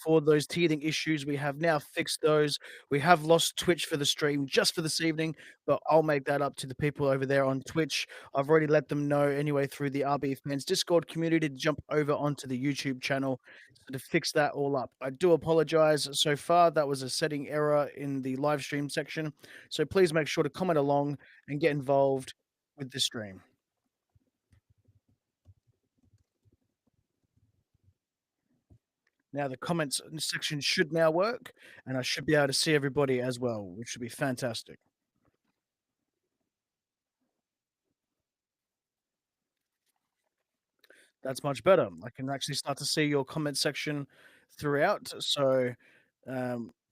for those teething issues. We have now fixed those. We have lost Twitch for the stream just for this evening, but I'll make that up to the people over there on Twitch. I've already let them know anyway through the RB Fans Discord community to jump over onto the YouTube channel to fix that all up. I do apologize so far. That was a setting error in the live stream section. So please make sure to comment along and get involved with the stream. Now the comments section should now work, and I should be able to see everybody as well, which should be fantastic. That's much better. I can actually start to see your comment section throughout. So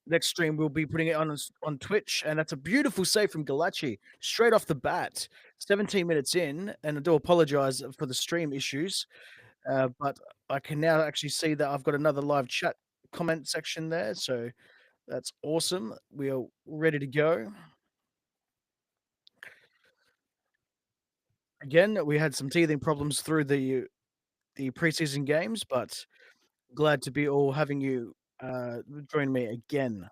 next stream we'll be putting it on Twitch, and that's a beautiful save from Galachi straight off the bat. 17 minutes in, and I do apologize for the stream issues, but I can now actually see that I've got another live chat comment section there. So that's awesome. We are ready to go. Again, we had some teething problems through the preseason games, but glad to be all having you join me again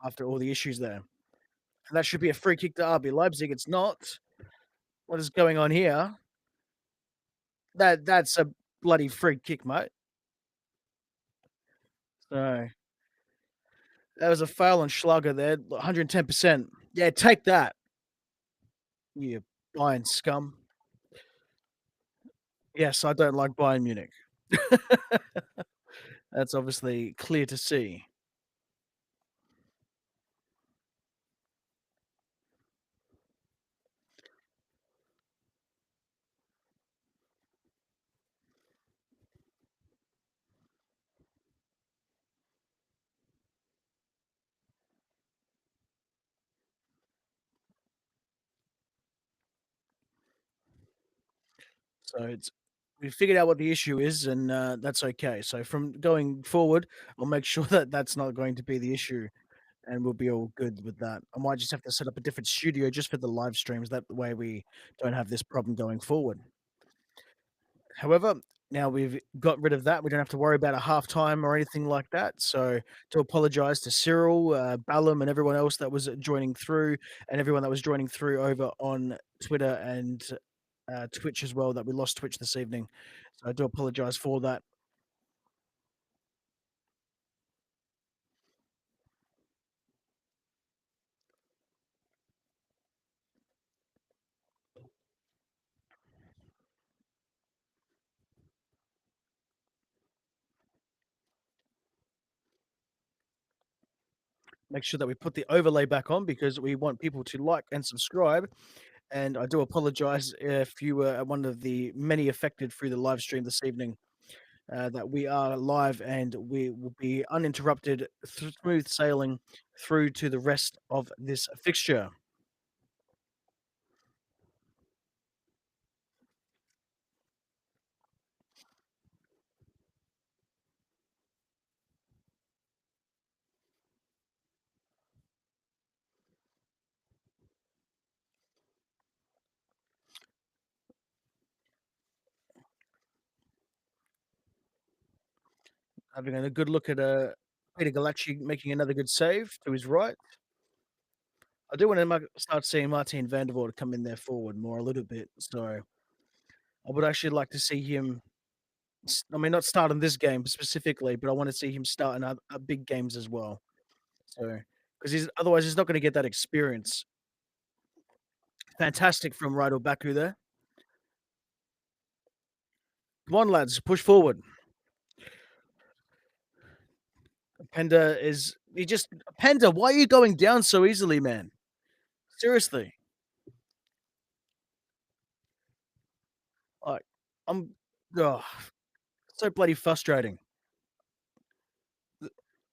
after all the issues there. And that should be a free kick to RB Leipzig. It's not. What is going on here? That's a bloody free kick, mate. So that was a foul on Schlager there, 110%. Yeah, take that, you Bayern scum. Yes, I don't like Bayern Munich. That's obviously clear to see. So it's we figured out what the issue is, and that's okay. So from going forward, I'll make sure that that's not going to be the issue, and we'll be all good with that. I might just have to set up a different studio just for the live streams. That way, we don't have this problem going forward. However, now we've got rid of that. We don't have to worry about a halftime or anything like that. So, to apologise to Cyril, Ballum, and everyone else that was joining through, and everyone that was joining through over on Twitter and Twitch as well, that we lost Twitch this evening. So I do apologise for that. Make sure that we put the overlay back on because we want people to like and subscribe. And I do apologise if you were one of the many affected through the live stream this evening. That we are live and we will be uninterrupted, smooth sailing through to the rest of this fixture. Having a good look at Peter Galacci making another good save to his right. I do want to start seeing Martin van der Voort come in there forward more a little bit. So I would actually like to see him. I mean, not start in this game specifically, but I want to see him start in other big games as well. So because he's not going to get that experience. Fantastic from Rydal Baku there. Come on, lads, push forward. Penda is you just Penda. Why are you going down so easily, man? Seriously, like I'm. Oh, so bloody frustrating.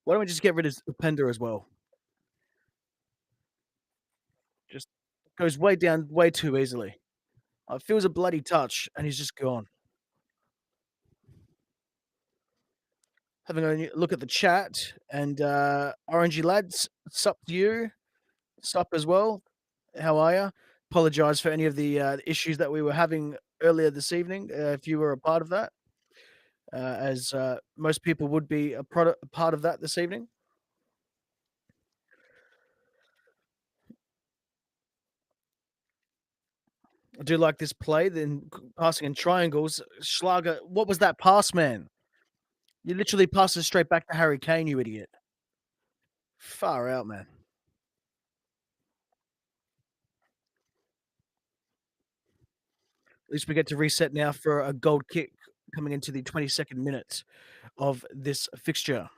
Why don't we just get rid of Penda as well? Just goes way down way too easily. It feels a bloody touch, and he's just gone. Having a look at the chat, and Orangey lads, sup to you, sup as well. How are you? Apologise for any of the issues that we were having earlier this evening. If you were a part of that. as most people would be a part of that this evening. I do like this play. Then passing in triangles. Schlager, what was that pass, man? You literally passed it straight back to Harry Kane, you idiot. Far out, man. At least we get to reset now for a gold kick coming into the 22nd minute of this fixture.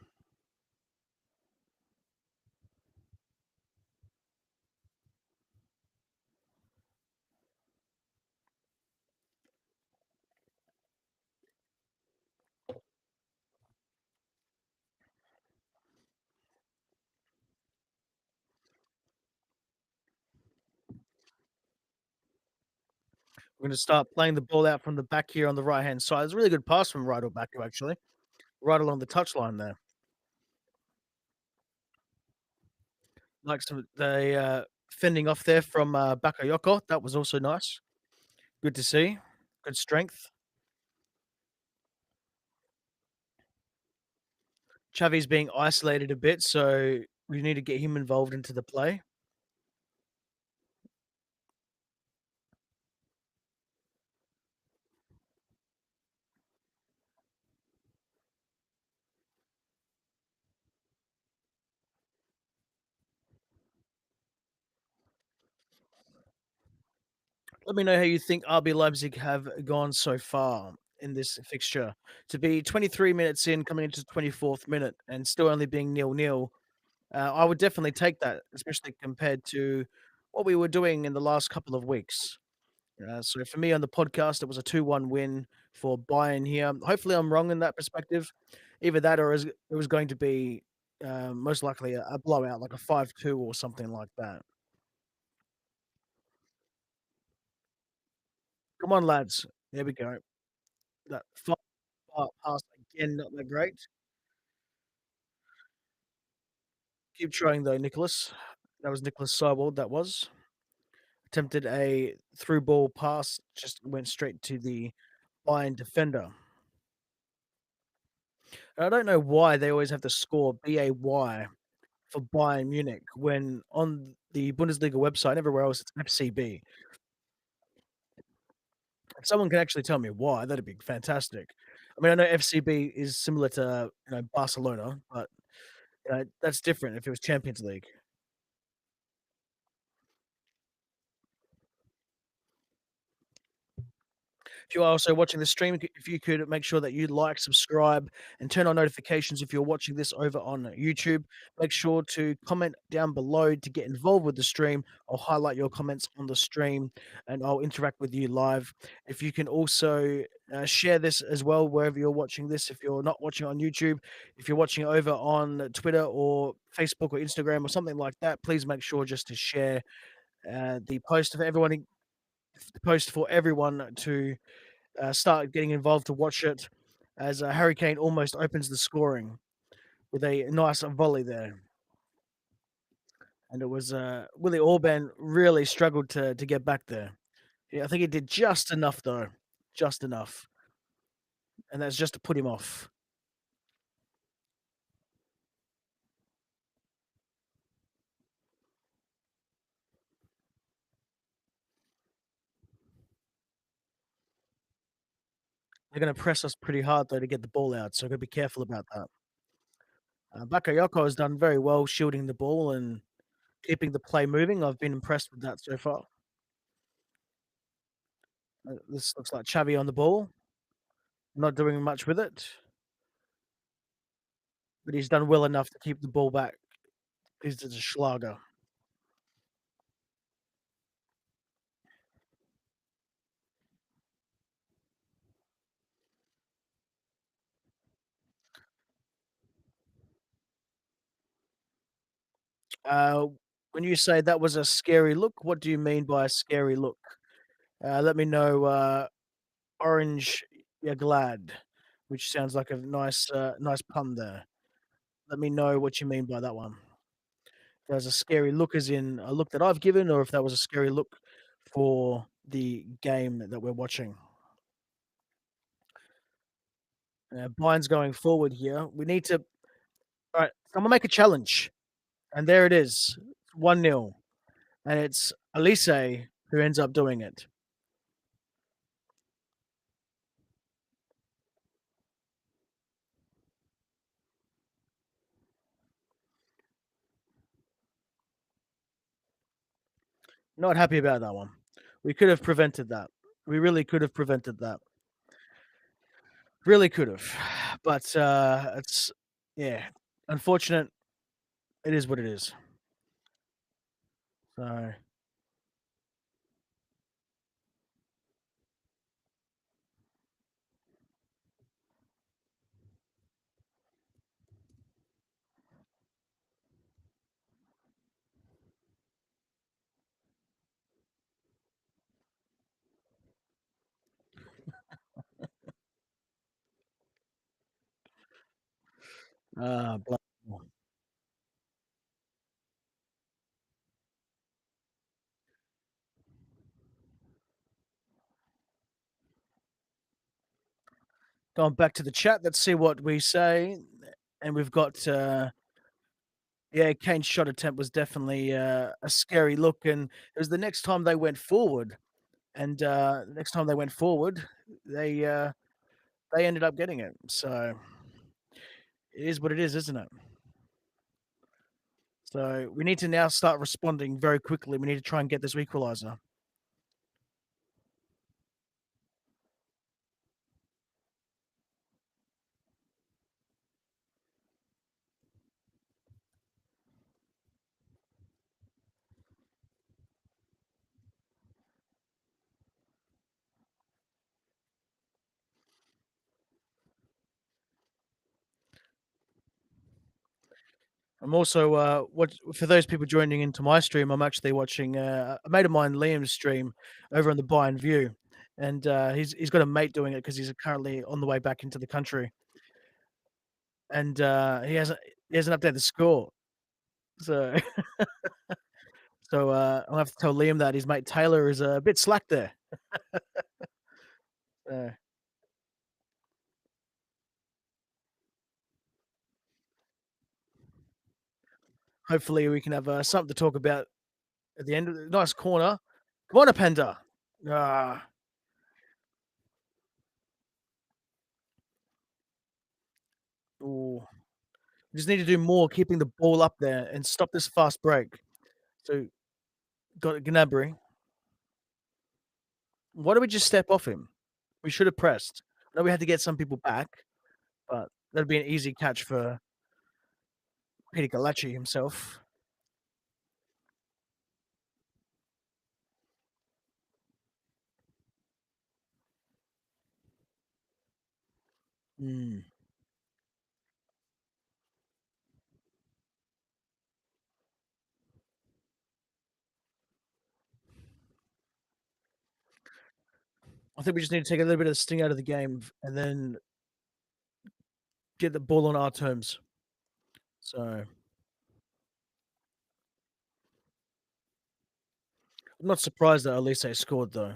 We're going to start playing the ball out from the back here on the right hand side. It's a really good pass from Rydell Baku, actually, right along the touchline there. Like some the fending off there from Bakayoko. That was also nice. Good to see. Good strength. Xavi's being isolated a bit, so we need to get him involved into the play. Let me know how you think RB Leipzig have gone so far in this fixture. To be 23 minutes in, coming into the 24th minute, and still only being nil-nil, I would definitely take that, especially compared to what we were doing in the last couple of weeks. So for me on the podcast, it was a 2-1 win for Bayern here. Hopefully, I'm wrong in that perspective. Either that, or it was going to be most likely a blowout, like a 5-2 or something like that. Come on, lads. There we go. That pass again, not that great. Keep trying though, Nicholas. That was Nicholas Seibold. That was attempted a through ball pass, just went straight to the Bayern defender. And I don't know why they always have to score BAY for Bayern Munich when on the Bundesliga website, everywhere else it's FCB. If someone can actually tell me why, that'd be fantastic. I mean, I know FCB is similar to Barcelona, but that's different if it was Champions League. If you are also watching the stream, if you could make sure that you like, subscribe, and turn on notifications if you're watching this over on YouTube. Make sure to comment down below to get involved with the stream. I'll highlight your comments on the stream and I'll interact with you live. If you can also share this as well wherever you're watching this. If you're not watching on YouTube, if you're watching over on Twitter or Facebook or Instagram or something like that, please make sure just to share the post of everyone. The post for everyone to start getting involved to watch it as Harry Kane almost opens the scoring with a nice volley there. And it was Willie Orban really struggled to get back there. Yeah, I think he did just enough though, just enough, and that's just to put him off. They're going to press us pretty hard though to get the ball out, so got to be careful about that. Bakayoko has done very well shielding the ball and keeping the play moving. I've been impressed with that so far. This looks like Xavi on the ball, not doing much with it, but he's done well enough to keep the ball back. He's a Schlager. Uh, when you say that was a scary look, what do you mean by a scary look? Let me know. Orange, you're glad, which sounds like a nice pun there. Let me know what you mean by that one. If that was a scary look, as in a look that I've given, or if that was a scary look for the game that we're watching. Bayern's going forward here. We need to. All right, so I'm gonna make a challenge, and there it is, 1-0, and it's Elise who ends up doing it. Not happy about that one. We could have prevented that. We really could have prevented that. Really could have, but it's yeah, unfortunate. It is what it is. So, blah. Going back to the chat, let's see what we say. And we've got yeah, Kane's shot attempt was definitely a scary look, and it was the next time they went forward, and the next time they went forward, they uh, they ended up getting it. So it is what it is, isn't it? So we need to now start responding very quickly. We need to try and get this equaliser. I'm also what for those people joining into my stream. I'm actually watching a mate of mine, Liam's stream over on the Bayern View, and he's got a mate doing it because he's currently on the way back into the country, and he hasn't updated the score. So I'll have to tell Liam that his mate Taylor is a bit slack there. Uh, Hopefully we can have something to talk about at the end of the nice corner. Come on, Apenda. Ah, ooh. We just need to do more keeping the ball up there and stop this fast break. So got Gnabry. Why do we just step off him? We should have pressed. I know we had to get some people back, but that'd be an easy catch for Peter Galacci himself. Mm. I think we just need to take a little bit of the sting out of the game and then get the ball on our terms. So I'm not surprised that Elise scored though.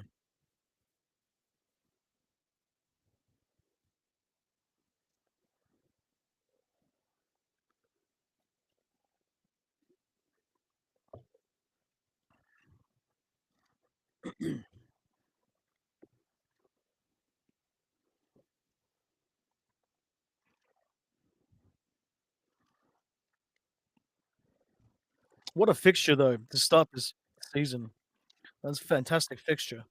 What a fixture though to start this season. That's a fantastic fixture.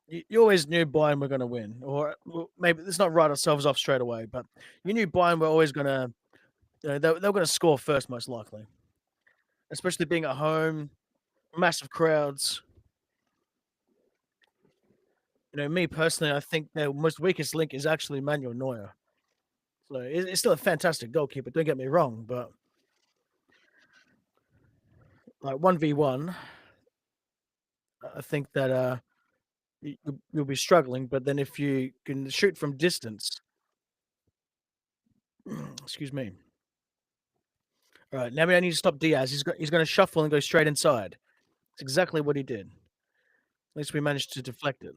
You always knew Bayern were going to win, or well, maybe let's not write ourselves off straight away, but you knew Bayern were always going to, they were going to score first, most likely, especially being at home, massive crowds. Me personally, I think their most weakest link is actually Manuel Neuer. So it's still a fantastic goalkeeper. Don't get me wrong, but like 1v1, I think that you'll be struggling. But then if you can shoot from distance, excuse me. All right, now we need to stop Diaz. He's going to shuffle and go straight inside. It's exactly what he did. At least we managed to deflect it.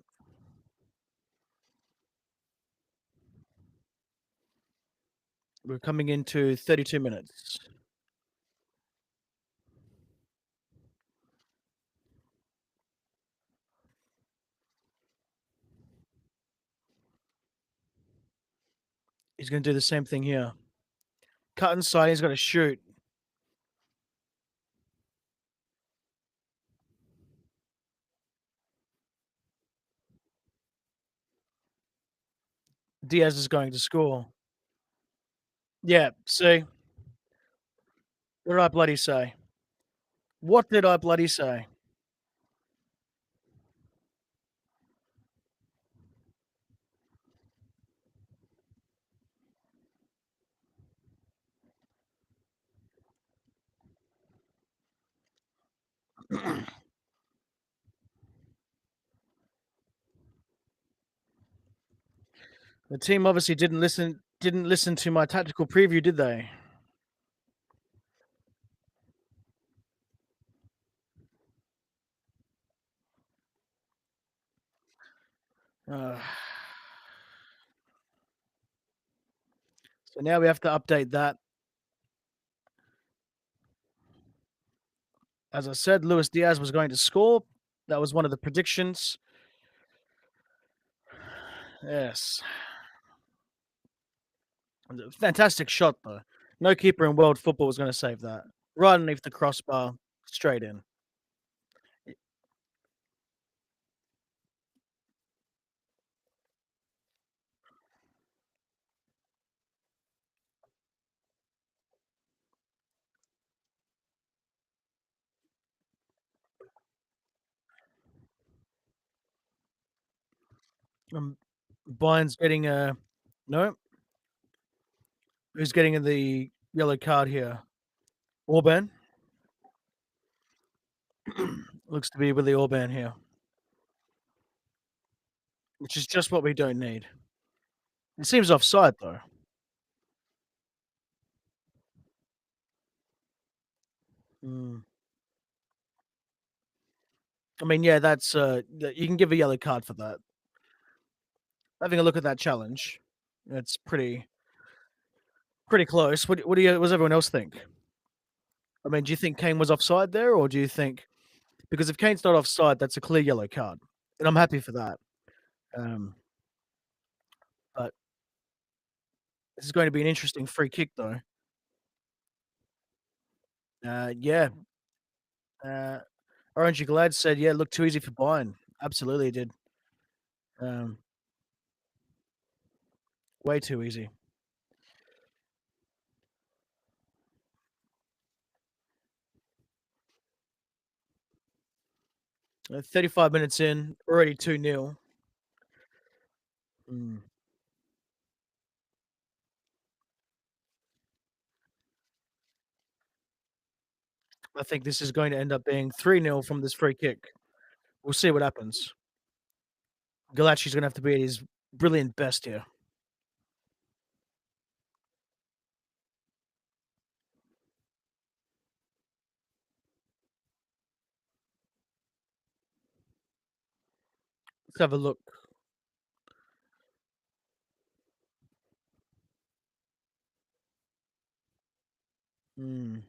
We're coming into 32 minutes. He's gonna do the same thing here. Cut inside, he's gotta shoot. Diaz is going to score. Yeah, see? What did I bloody say? What did I bloody say? The team obviously didn't listen to my tactical preview, did they? Uh, so now we have to update that. As I said, Luis Diaz was going to score. That was one of the predictions. Yes. Fantastic shot, though. No keeper in world football was going to save that. Right underneath the crossbar, straight in. Um, Bayern's getting a no. Who's getting the yellow card here? Orban looks to be with the Orban here, which is just what we don't need. It seems offside though. Mm. I mean, yeah, that's you can give a yellow card for that. Having a look at that challenge, it's pretty close. What does everyone else think? I mean, do you think Kane was offside there, or do you think because if Kane's not offside, that's a clear yellow card, and I'm happy for that. Um, but this is going to be an interesting free kick, though. Yeah, uh, Orangey Glad said, "Yeah, looked too easy for Bayern." Absolutely, it did. Um, way too easy. 35 minutes in, already 2-0. Mm. I think this is going to end up being 3-0 from this free kick. We'll see what happens. Galachi's going to have to be at his brilliant best here. Let's have a look. Mm.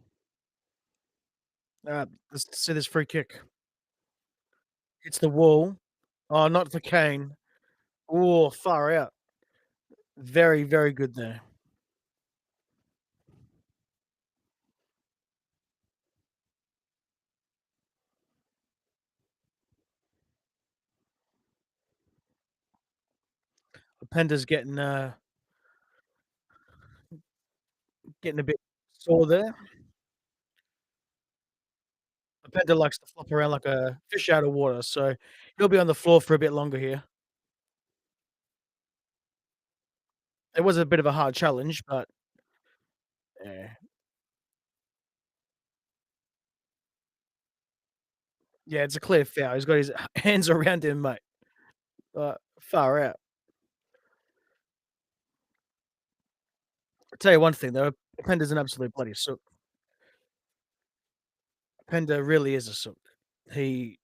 Let's see this free kick. Hits the wall. Oh, not for Kane. Oh, far out. Very, very good there. Penda's getting a bit sore there. Penda likes to flop around like a fish out of water, so he'll be on the floor for a bit longer here. It was a bit of a hard challenge, but yeah, yeah, it's a clear foul. He's got his hands around him, mate. Far out. I'll tell you one thing though, Penda's an absolute bloody sook. Penda really is a sook. He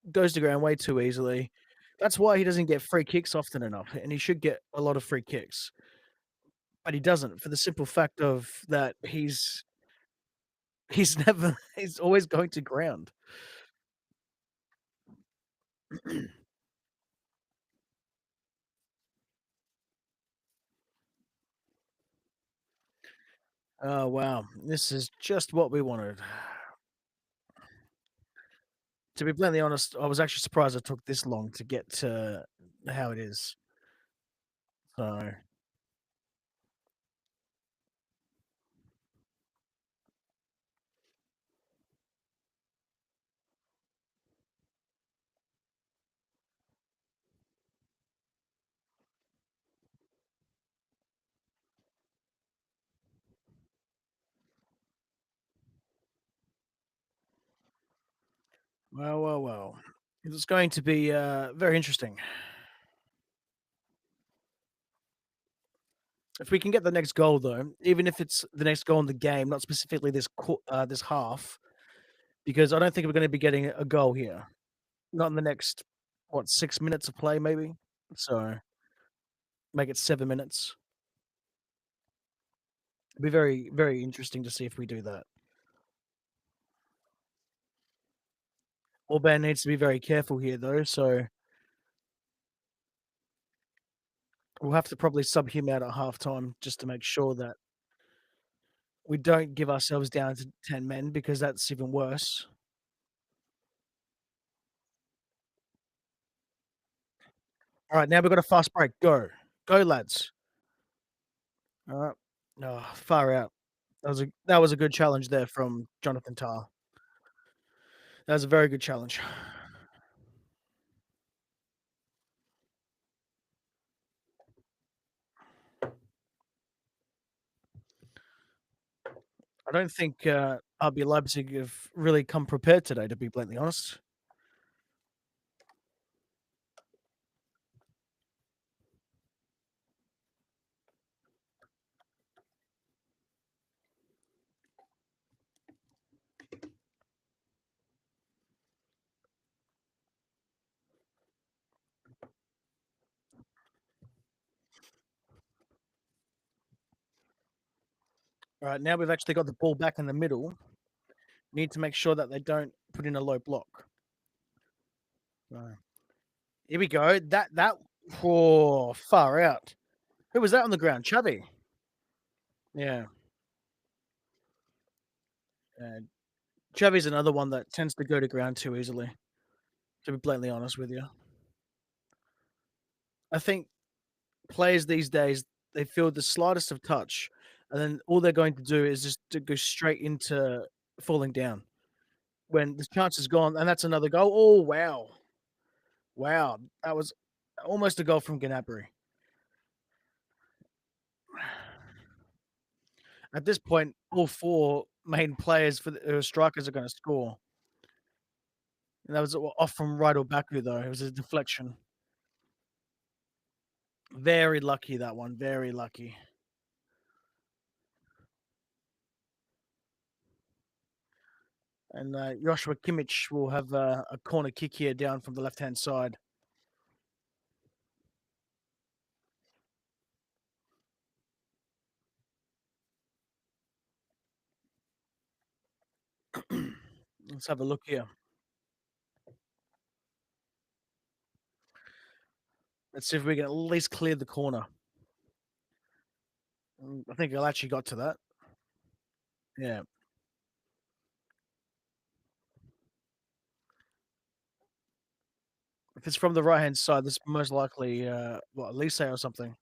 goes to ground way too easily. That's why he doesn't get free kicks often enough, and he should get a lot of free kicks. but he doesn't for the simple fact of that he's never he's always going to ground. Oh, wow. This is just what we wanted. To be bluntly honest, I was actually surprised it took this long to get to how it is. So, well. It's going to be, very interesting. If we can get the next goal, though, even if it's the next goal in the game, not specifically this half, because I don't think we're gonna be getting a goal here. Not in the next, what, 6 minutes of play, maybe? So, make it 7 minutes. It'd be very, very interesting to see if we do that. Orban needs to be very careful here, though, so we'll have to probably sub him out at halftime just to make sure that we don't give ourselves down to 10 men because that's even worse. Alright, now we've got a fast break. Go. Go, lads. Alright. Oh, far out. That was a good challenge there from Jonathan Tah. That was a very good challenge. I don't think, RB Leipzig have really come prepared today, to be bluntly honest. Alright, now we've actually got the ball back in the middle. Need to make sure that they don't put in a low block. Right. Here we go. Oh, far out. Who was that on the ground? Chubby. Yeah. Uh, Chubby's another one that tends to go to ground too easily, to be blatantly honest with you. I think players these days, they feel the slightest of touch, and then all they're going to do is just to go straight into falling down when the chance is gone, and that's another goal. Oh, wow. Wow. That was almost a goal from Gnabry. At this point, all 4 main players for the strikers are gonna score, and that was off from Rydell Baku, though. It was a deflection. Very lucky, that one, very lucky. And, Joshua Kimmich will have a corner kick here down from the left-hand side. Let's have a look here. Let's see if we can at least clear the corner. I think he'll actually got to that. Yeah. If it's from the right-hand side, this is most likely, what, Elise or something.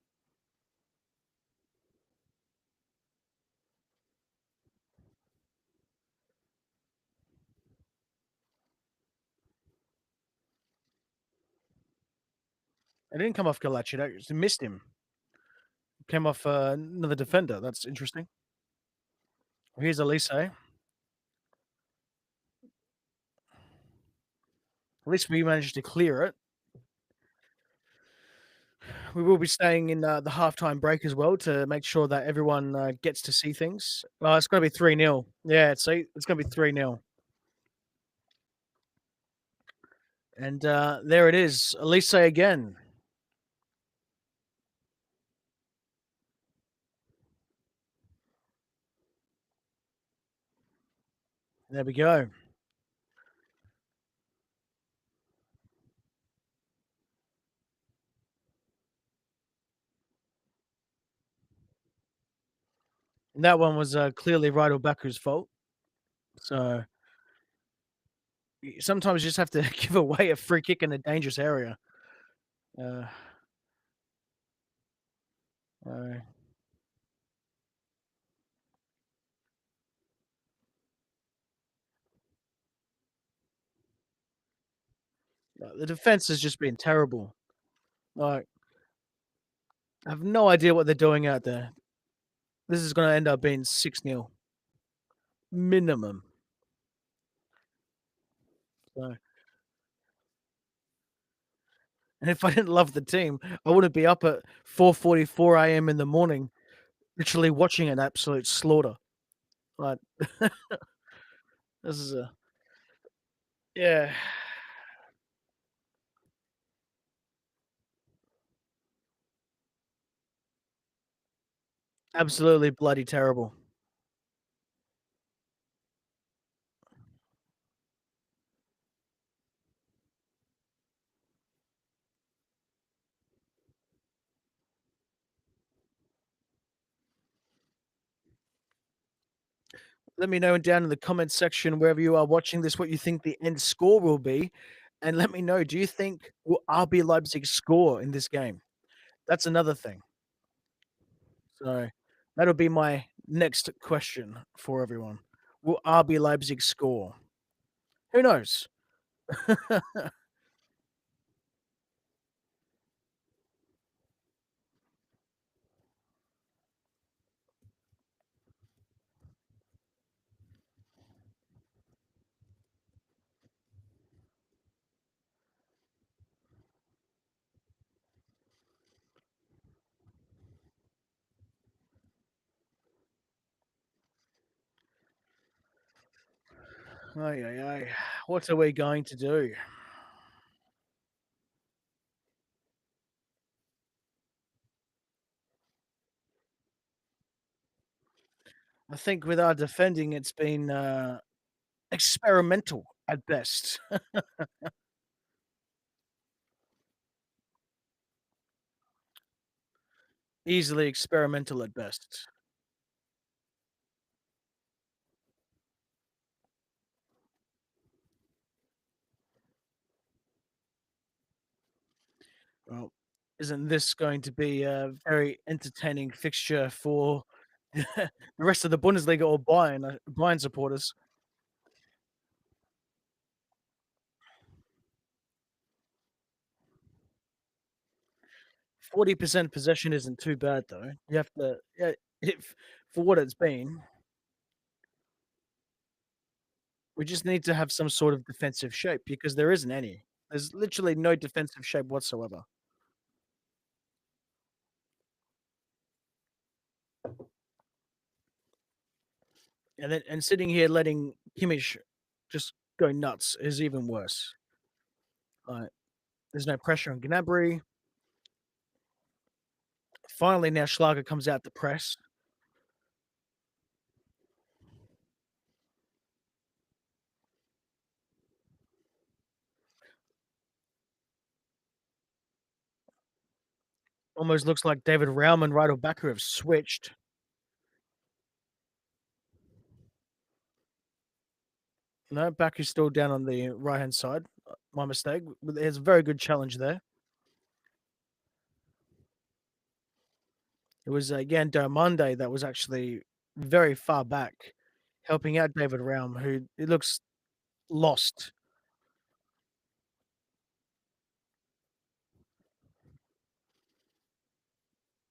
It didn't come off Galachi, it actually missed him. Came off, another defender. That's interesting. Here's Elise. At least we managed to clear it. We will be staying in, the halftime break as well to make sure that everyone, gets to see things. It's gonna be 3-0. Yeah, see, it's gonna be 3-0. And, there it is, Elise again. There we go. And that one was, clearly Rydell Baku's fault. So, sometimes you just have to give away a free kick in a dangerous area. Uh, uh, the defense has just been terrible. Like, I have no idea what they're doing out there. This is gonna end up being 6-0 minimum. So, and if I didn't love the team, I wouldn't be up at 4:44 AM in the morning, literally watching an absolute slaughter. Like, this is a yeah, absolutely bloody terrible. Let me know down in the comment section wherever you are watching this what you think the end score will be, and let me know, do you think will RB Leipzig score in this game? That's another thing. So, that'll be my next question for everyone. Will RB Leipzig score? Who knows? Ay, ay, ay. What are we going to do? I think with our defending, it's been experimental at best. Easily experimental at best. Well, isn't this going to be a very entertaining fixture for the rest of the Bundesliga or Bayern supporters? 40% possession isn't too bad, though. You have to, yeah, if for what it's been, we just need to have some sort of defensive shape because there isn't any. There's literally no defensive shape whatsoever. And sitting here letting Kimmich just go nuts is even worse. Like, there's no pressure on Gnabry. Finally, now Schlager comes out to press. Almost looks like David Raum and Rydell Baku have switched. No, Baku's still down on the right hand side. My mistake. There's a very good challenge there. It was again Monday that was actually very far back, helping out David Raum, who it looks lost.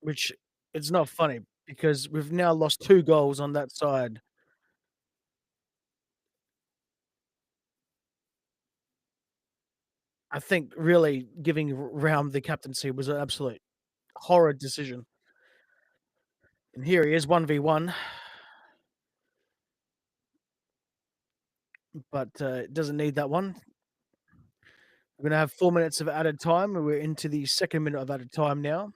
Which it's not funny because we've now lost 2 goals on that side. I think really giving Raum the captaincy was an absolute horrid decision. And here he is 1v1, but doesn't need that one. We're gonna have 4 minutes of added time, and we're into the second minute of added time now.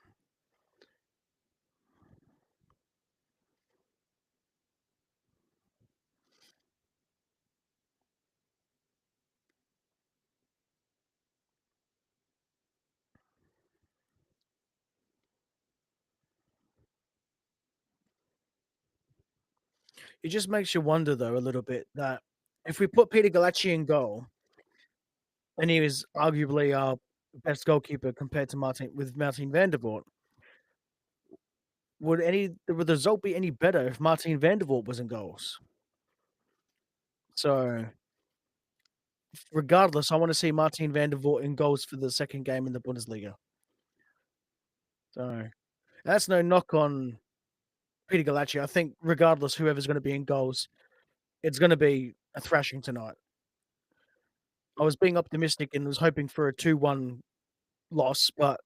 it just makes you wonder though a little bit that if we put Peter Galacci in goal, and he was arguably our best goalkeeper compared to Martin van der Voort, would the result be any better if Martin van der Voort was in goals? So regardless, I want to see Martin van der Voort in goals for the second game in the Bundesliga. So that's no knock on Peter Galacci. I think regardless, whoever's going to be in goals, it's going to be a thrashing tonight. I was being optimistic and was hoping for a 2-1 loss, but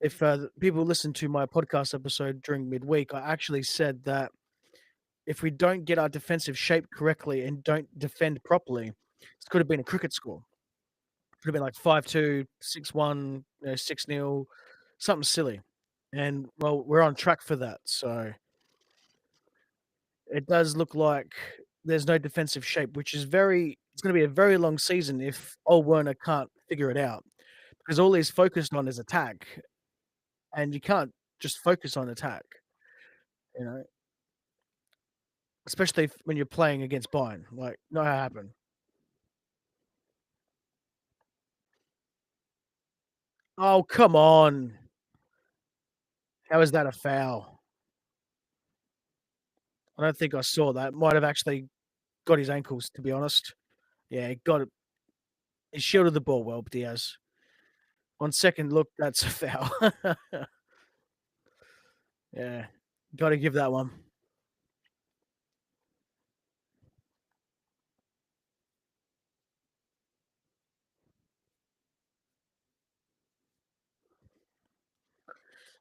if people listen to my podcast episode during midweek, I actually said that if we don't get our defensive shape correctly and don't defend properly, this could have been a cricket score. Could have been like 5-2, 6-1, 6-0, something silly. And well, we're on track for that. So it does look like there's no defensive shape, which is it's going to be a very long season if Ole Werner can't figure it out because all he's focused on is attack. And you can't just focus on attack, you know, especially when you're playing against Bayern. Like, not how it happened. Oh, come on. How is that a foul? I don't think I saw that. Might have actually got his ankles, to be honest. Yeah, he got it. He shielded the ball well, Diaz. On second look, that's a foul. Yeah, got to give that one.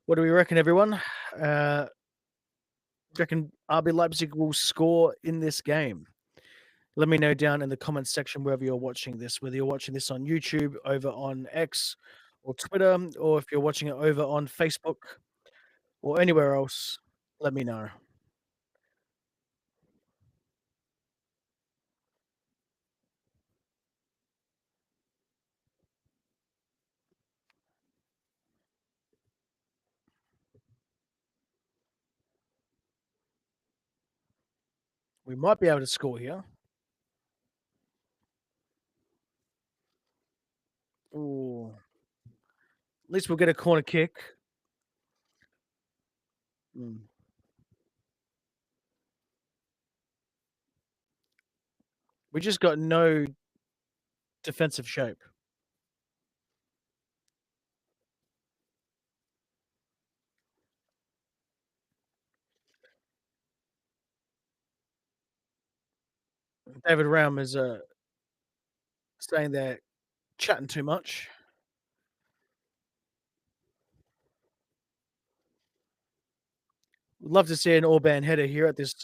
What do we reckon, everyone? Do you reckon RB Leipzig will score in this game? Let me know down in the comments section wherever you're watching this, whether you're watching this on YouTube, over on X or Twitter, or if you're watching it over on Facebook or anywhere else. Let me know. We might be able to score here. Ooh. At least we'll get a corner kick. Mm. We just got no defensive shape. David Raum is staying there chatting too much. Would love to see an Orban header here at this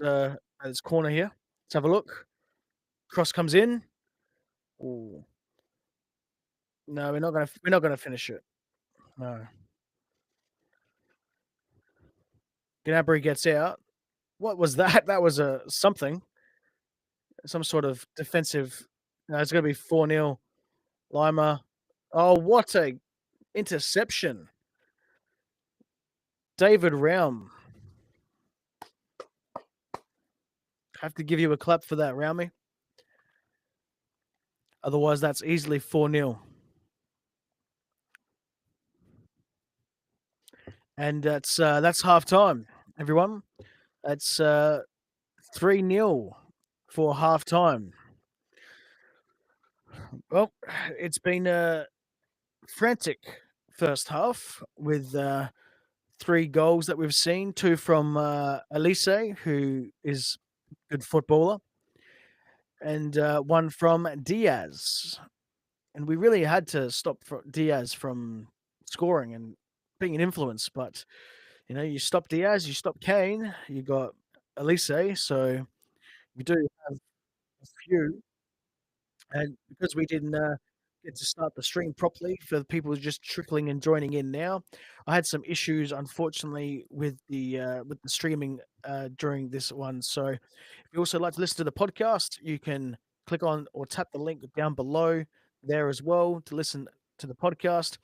corner here. Let's have a look. Cross comes in. Ooh. No, we're not gonna finish it. No. Gnabry gets out. What was that? That was a something. Some sort of defensive. No, it's gonna be 4-0. Lima. Oh, what a interception. David Raum. Have to give you a clap for that, Raumi. Otherwise, that's easily 4-0. And that's half time, everyone. That's 3-0 for half time. Well, it's been a frantic first half with 3 goals that we've seen. 2 from Elise, who is a good footballer, and 1 from Diaz. And we really had to stop Diaz from scoring and being an influence. But, you stop Diaz, you stop Kane, you got Elise. So we do have a few. And because we didn't get to start the stream properly for the people just trickling and joining in now, I had some issues, unfortunately, with the streaming during this one. So if you also like to listen to the podcast, you can click on or tap the link down below there as well to listen to the podcast.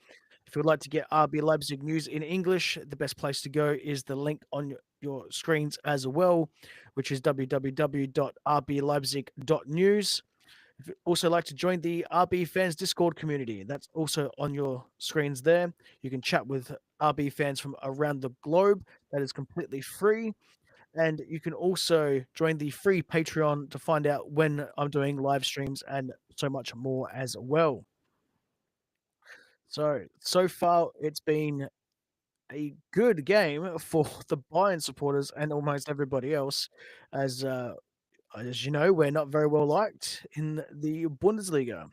If you would like to get RB Leipzig news in English, the best place to go is the link on your screens as well, which is www.rbleipzig.news. If you'd also like to join the RB Fans Discord community, that's also on your screens there. You can chat with RB fans from around the globe. That is completely free. And you can also join the free Patreon to find out when I'm doing live streams and so much more as well. So far, it's been a good game for the Bayern supporters and almost everybody else, as as you know, we're not very well liked in the Bundesliga.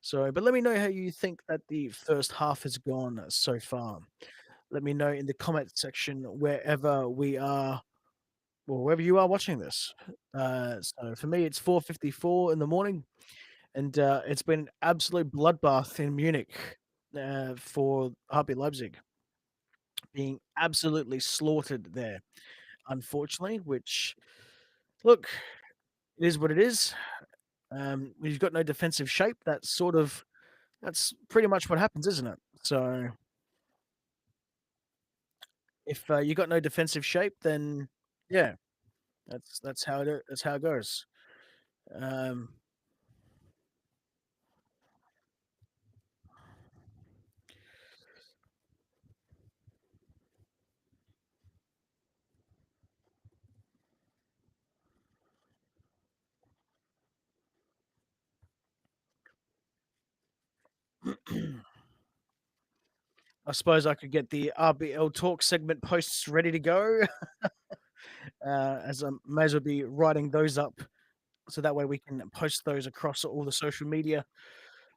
So, but let me know how you think that the first half has gone so far. Let me know in the comment section wherever we are, or wherever you are watching this. So for me, it's 4:54 in the morning, and it's been an absolute bloodbath in Munich for RB Leipzig, being absolutely slaughtered there. Unfortunately, which look, it is what it is. When you've got no defensive shape, that's pretty much what happens, isn't it? So if you got no defensive shape, then yeah, that's how it goes. Um, I suppose I could get the RBL talk segment posts ready to go, as I may as well be writing those up so that way we can post those across all the social media.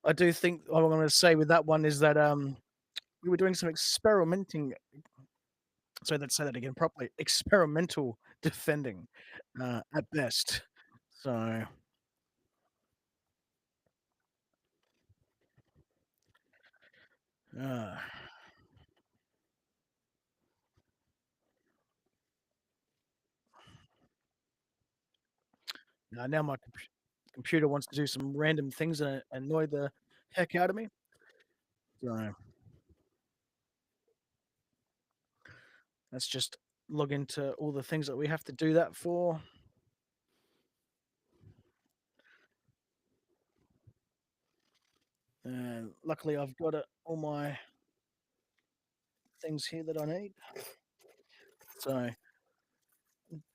I do think what I'm going to say with that one is that we were doing some experimenting. So let's say that again properly. Experimental defending, at best. So uh, now my computer wants to do some random things and annoy the heck out of me. So let's just log into all the things that we have to do that for. And luckily, I've got all my things here that I need. So,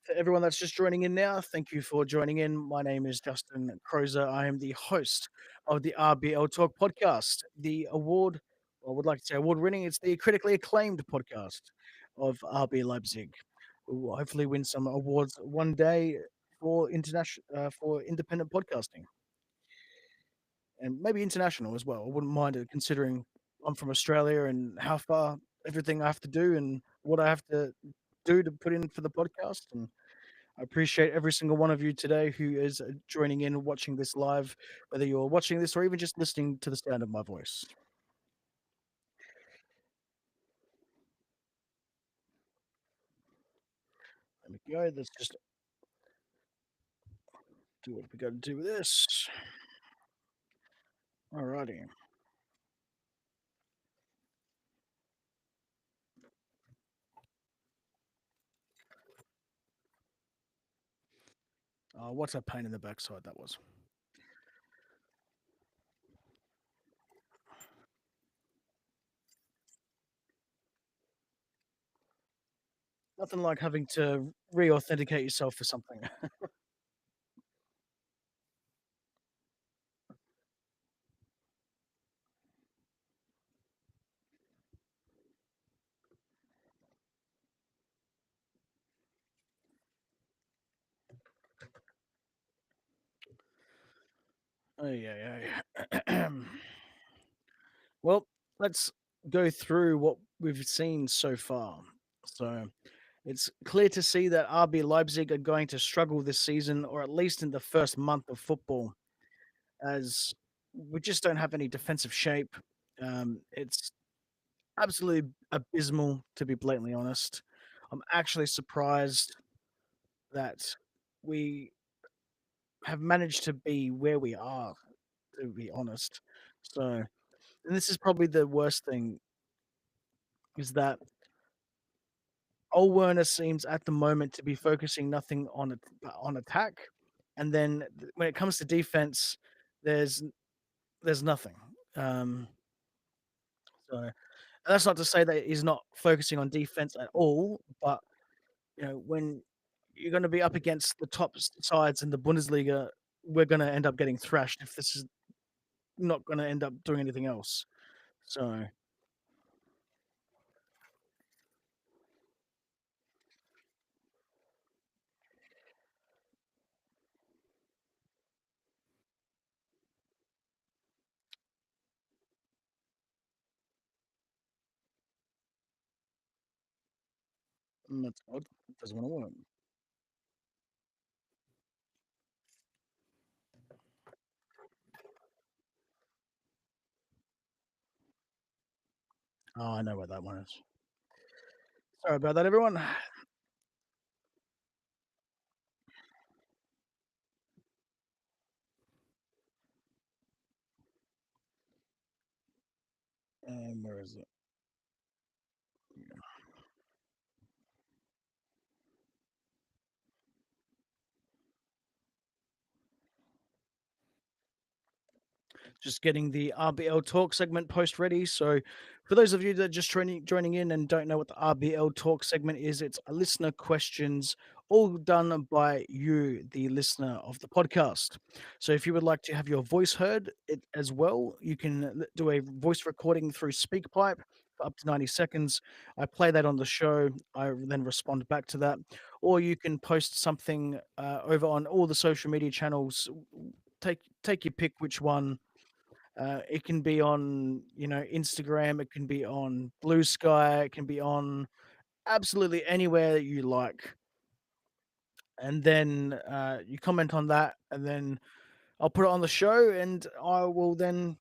for everyone that's just joining in now, thank you for joining in. My name is Justin Crozer. I am the host of the RBL Talk podcast, the award, I would like to say award winning, it's the critically acclaimed podcast of RB Leipzig. We will hopefully win some awards one day for international for independent podcasting and maybe international as well. I wouldn't mind it considering I'm from Australia and how far everything I have to do and what I have to do to put in for the podcast. And I appreciate every single one of you today who is joining in, watching this live, whether you're watching this or even just listening to the sound of my voice. There we go. Let's just do what we got to do with this. Alrighty. What's a pain in the backside that was? Nothing like having to re-authenticate yourself for something. Oh yeah, yeah. Well, let's go through what we've seen so far. So it's clear to see that RB Leipzig are going to struggle this season, or at least in the first month of football, as we just don't have any defensive shape. It's absolutely abysmal, to be blatantly honest. I'm actually surprised that we have managed to be where we are, to be honest. So, and this is probably the worst thing is that Ole Werner seems at the moment to be focusing nothing on attack, and then when it comes to defense, there's there's nothing. Um, so that's not to say that he's not focusing on defense at all, but when you're going to be up against the top sides in the Bundesliga, we're going to end up getting thrashed if this is not going to end up doing anything else. So that's odd. It doesn't want to work. Oh, I know what that one is. Sorry about that, everyone. Where is it? Just getting the RBL Talk segment post ready. So, for those of you that are just joining in and don't know what the RBL Talk segment is, it's a listener questions, all done by you, the listener of the podcast. So, if you would like to have your voice heard it as well, you can do a voice recording through SpeakPipe for up to 90 seconds. I play that on the show. I then respond back to that. Or you can post something over on all the social media channels. Take your pick which one. It can be on, Instagram. It can be on Blue Sky. It can be on absolutely anywhere that you like. And then you comment on that, and then I'll put it on the show, and I will then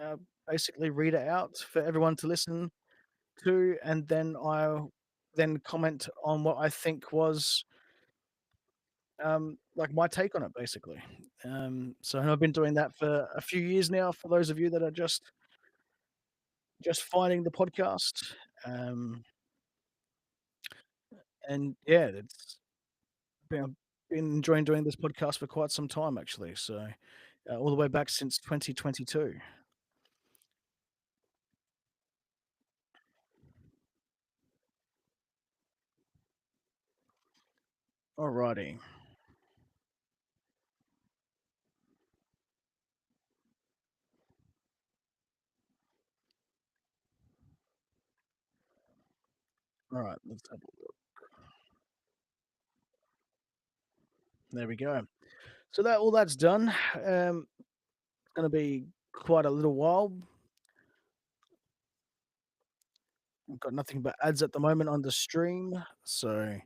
uh, basically read it out for everyone to listen to, and then I'll then comment on what I think was like my take on it, basically. So and I've been doing that for a few years now. For those of you that are just finding the podcast. Um, and yeah, it's I've been enjoying doing this podcast for quite some time, actually. So all the way back since 2022. Alrighty, all right, let's have a look. There we go. So that all that's done. It's going to be quite a little while. I've got nothing but ads at the moment on the stream. So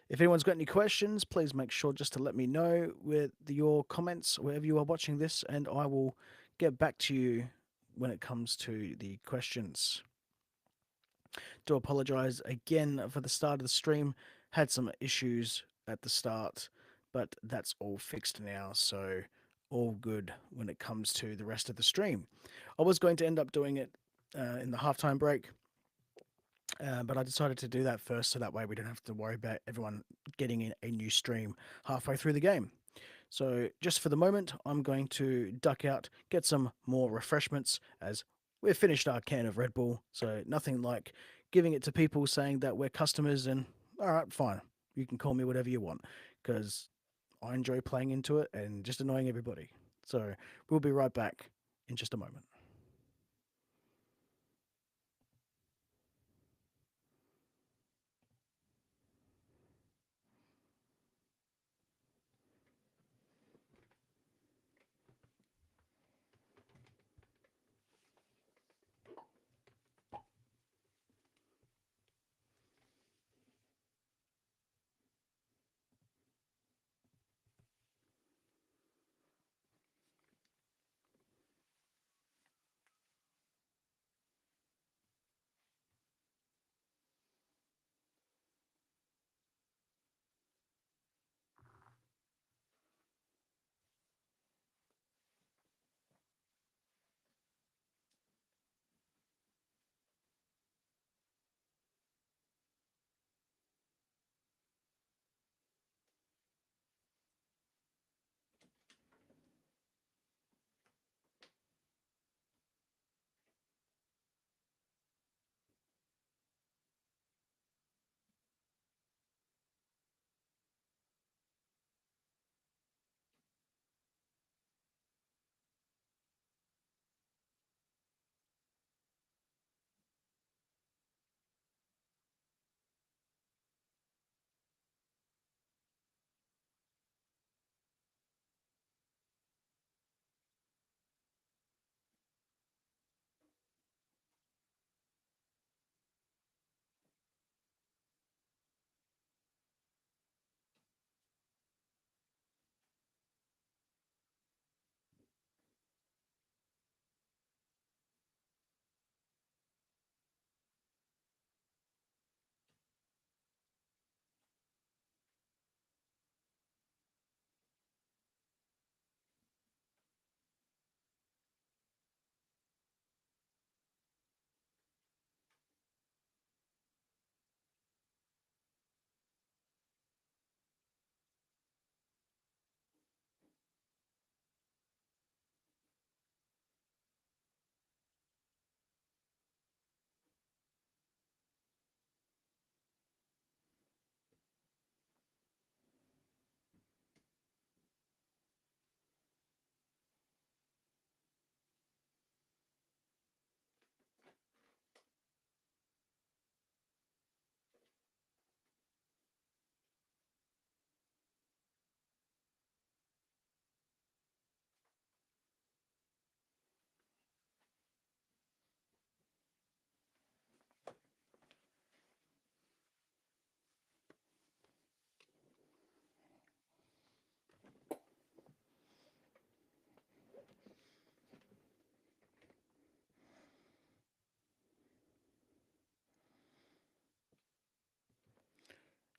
if anyone's got any questions, please make sure just to let me know with your comments wherever you are watching this, and I will get back to you when it comes to the questions. Do apologize again for the start of the stream. Had some issues at the start, but that's all fixed now, so all good when it comes to the rest of the stream. I was going to end up doing it in the halftime break, but I decided to do that first so that way we don't have to worry about everyone getting in a new stream halfway through the game. So, just for the moment, I'm going to duck out, get some more refreshments as we've finished our can of Red Bull. So, nothing like giving it to people saying that we're customers and, all right, fine, you can call me whatever you want because I enjoy playing into it and just annoying everybody. So, we'll be right back in just a moment.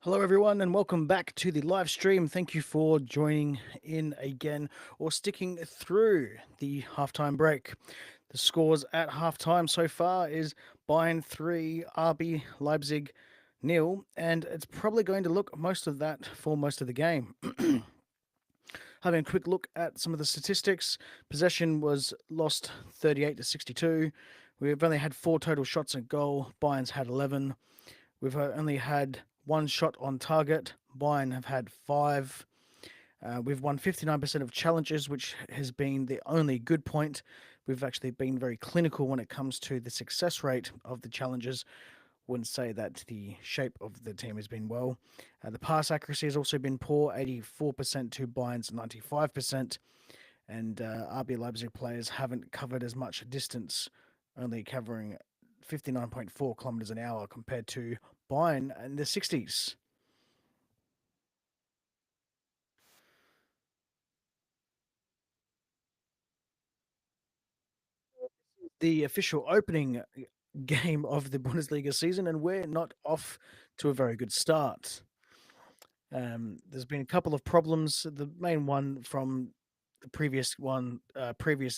Hello, everyone, and welcome back to the live stream. Thank you for joining in again or sticking through the halftime break. The scores at halftime so far is Bayern 3, RB Leipzig nil, and it's probably going to look most of that for most of the game. Having a quick look at some of the statistics, possession was lost 38 to 62. We've only had 4 total shots at goal. Bayern's had 11. We've only had 1 shot on target. Bayern have had 5. We've won 59% of challenges, which has been the only good point. We've actually been very clinical when it comes to the success rate of the challenges. Wouldn't say that the shape of the team has been well. The pass accuracy has also been poor, 84% to Bayern's 95%. And RB Leipzig players haven't covered as much distance, only covering 59.4 kilometers an hour compared to Bayern in the 60s. The official opening game of the Bundesliga season, and we're not off to a very good start. There's been a couple of problems. The main one from the previous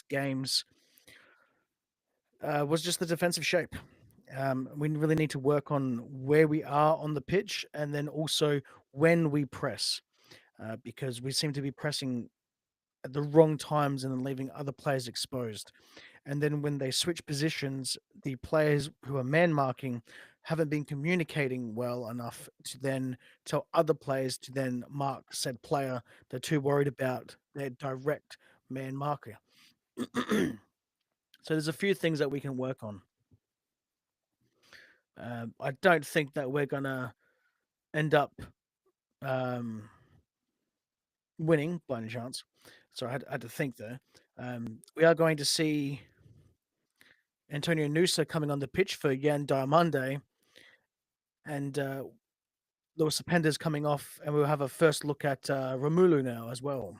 games, was just the defensive shape. We really need to work on where we are on the pitch, and then also when we press, because we seem to be pressing at the wrong times and then leaving other players exposed. And then when they switch positions, the players who are man marking haven't been communicating well enough to then tell other players to then mark said player. They're too worried about their direct man marker. So there's a few things that we can work on. I don't think that we're gonna end up um, winning by any chance. So I had to think there. We are going to see Antonio Nusa coming on the pitch for Yan Diamande, and Lewis Pender's coming off, and we'll have a first look at Romulu now as well.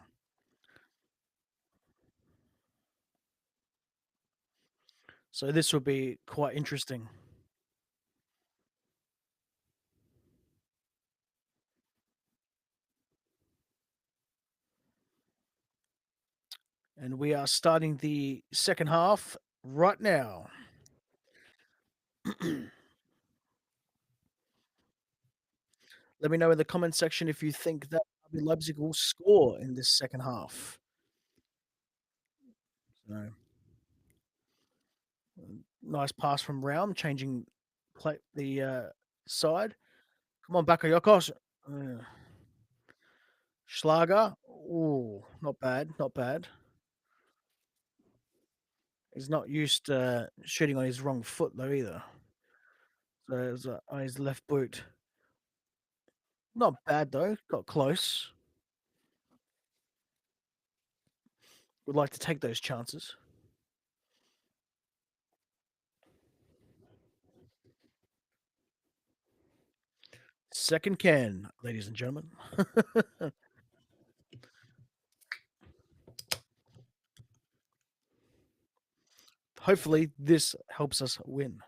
So this will be quite interesting. And we are starting the second half right now. Let me know in the comment section if you think that RB Leipzig will score in this second half. So, nice pass from Raum, changing play the side. Come on, Bakayoko. Schlager. Ooh, not bad, not bad. He's not used to shooting on his wrong foot though either. So it was on his left boot. Not bad though. Got close. Would like to take those chances. Second can, ladies and gentlemen. Hopefully, this helps us win.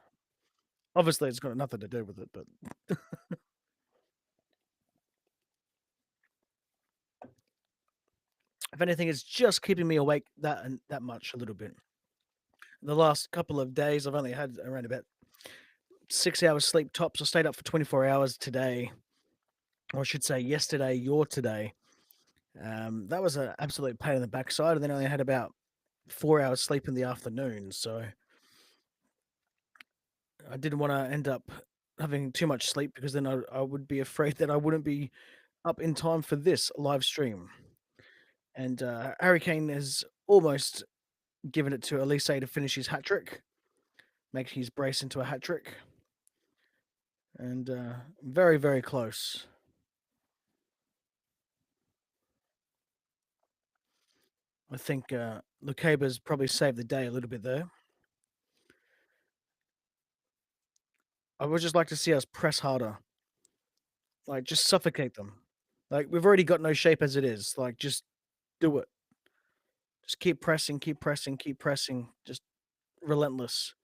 Obviously, it's got nothing to do with it, but if anything, it's just keeping me awake that much a little bit. The last couple of days, I've only had around about 6 hours sleep tops. I stayed up for 24 hours today, or I should say yesterday, your today. That was an absolute pain in the backside, and then I only had about 4 hours sleep in the afternoon. So I didn't want to end up having too much sleep because then I would be afraid that I wouldn't be up in time for this live stream. And Harry Kane has almost given it to Elise to finish his hat trick, make his brace into a hat trick. And very, very close. I think Lukaba's probably saved the day a little bit there. I would just like to see us press harder. Like, just suffocate them. Like, we've already got no shape as it is. Like, just do it. Just keep pressing, keep pressing, keep pressing. Just relentless.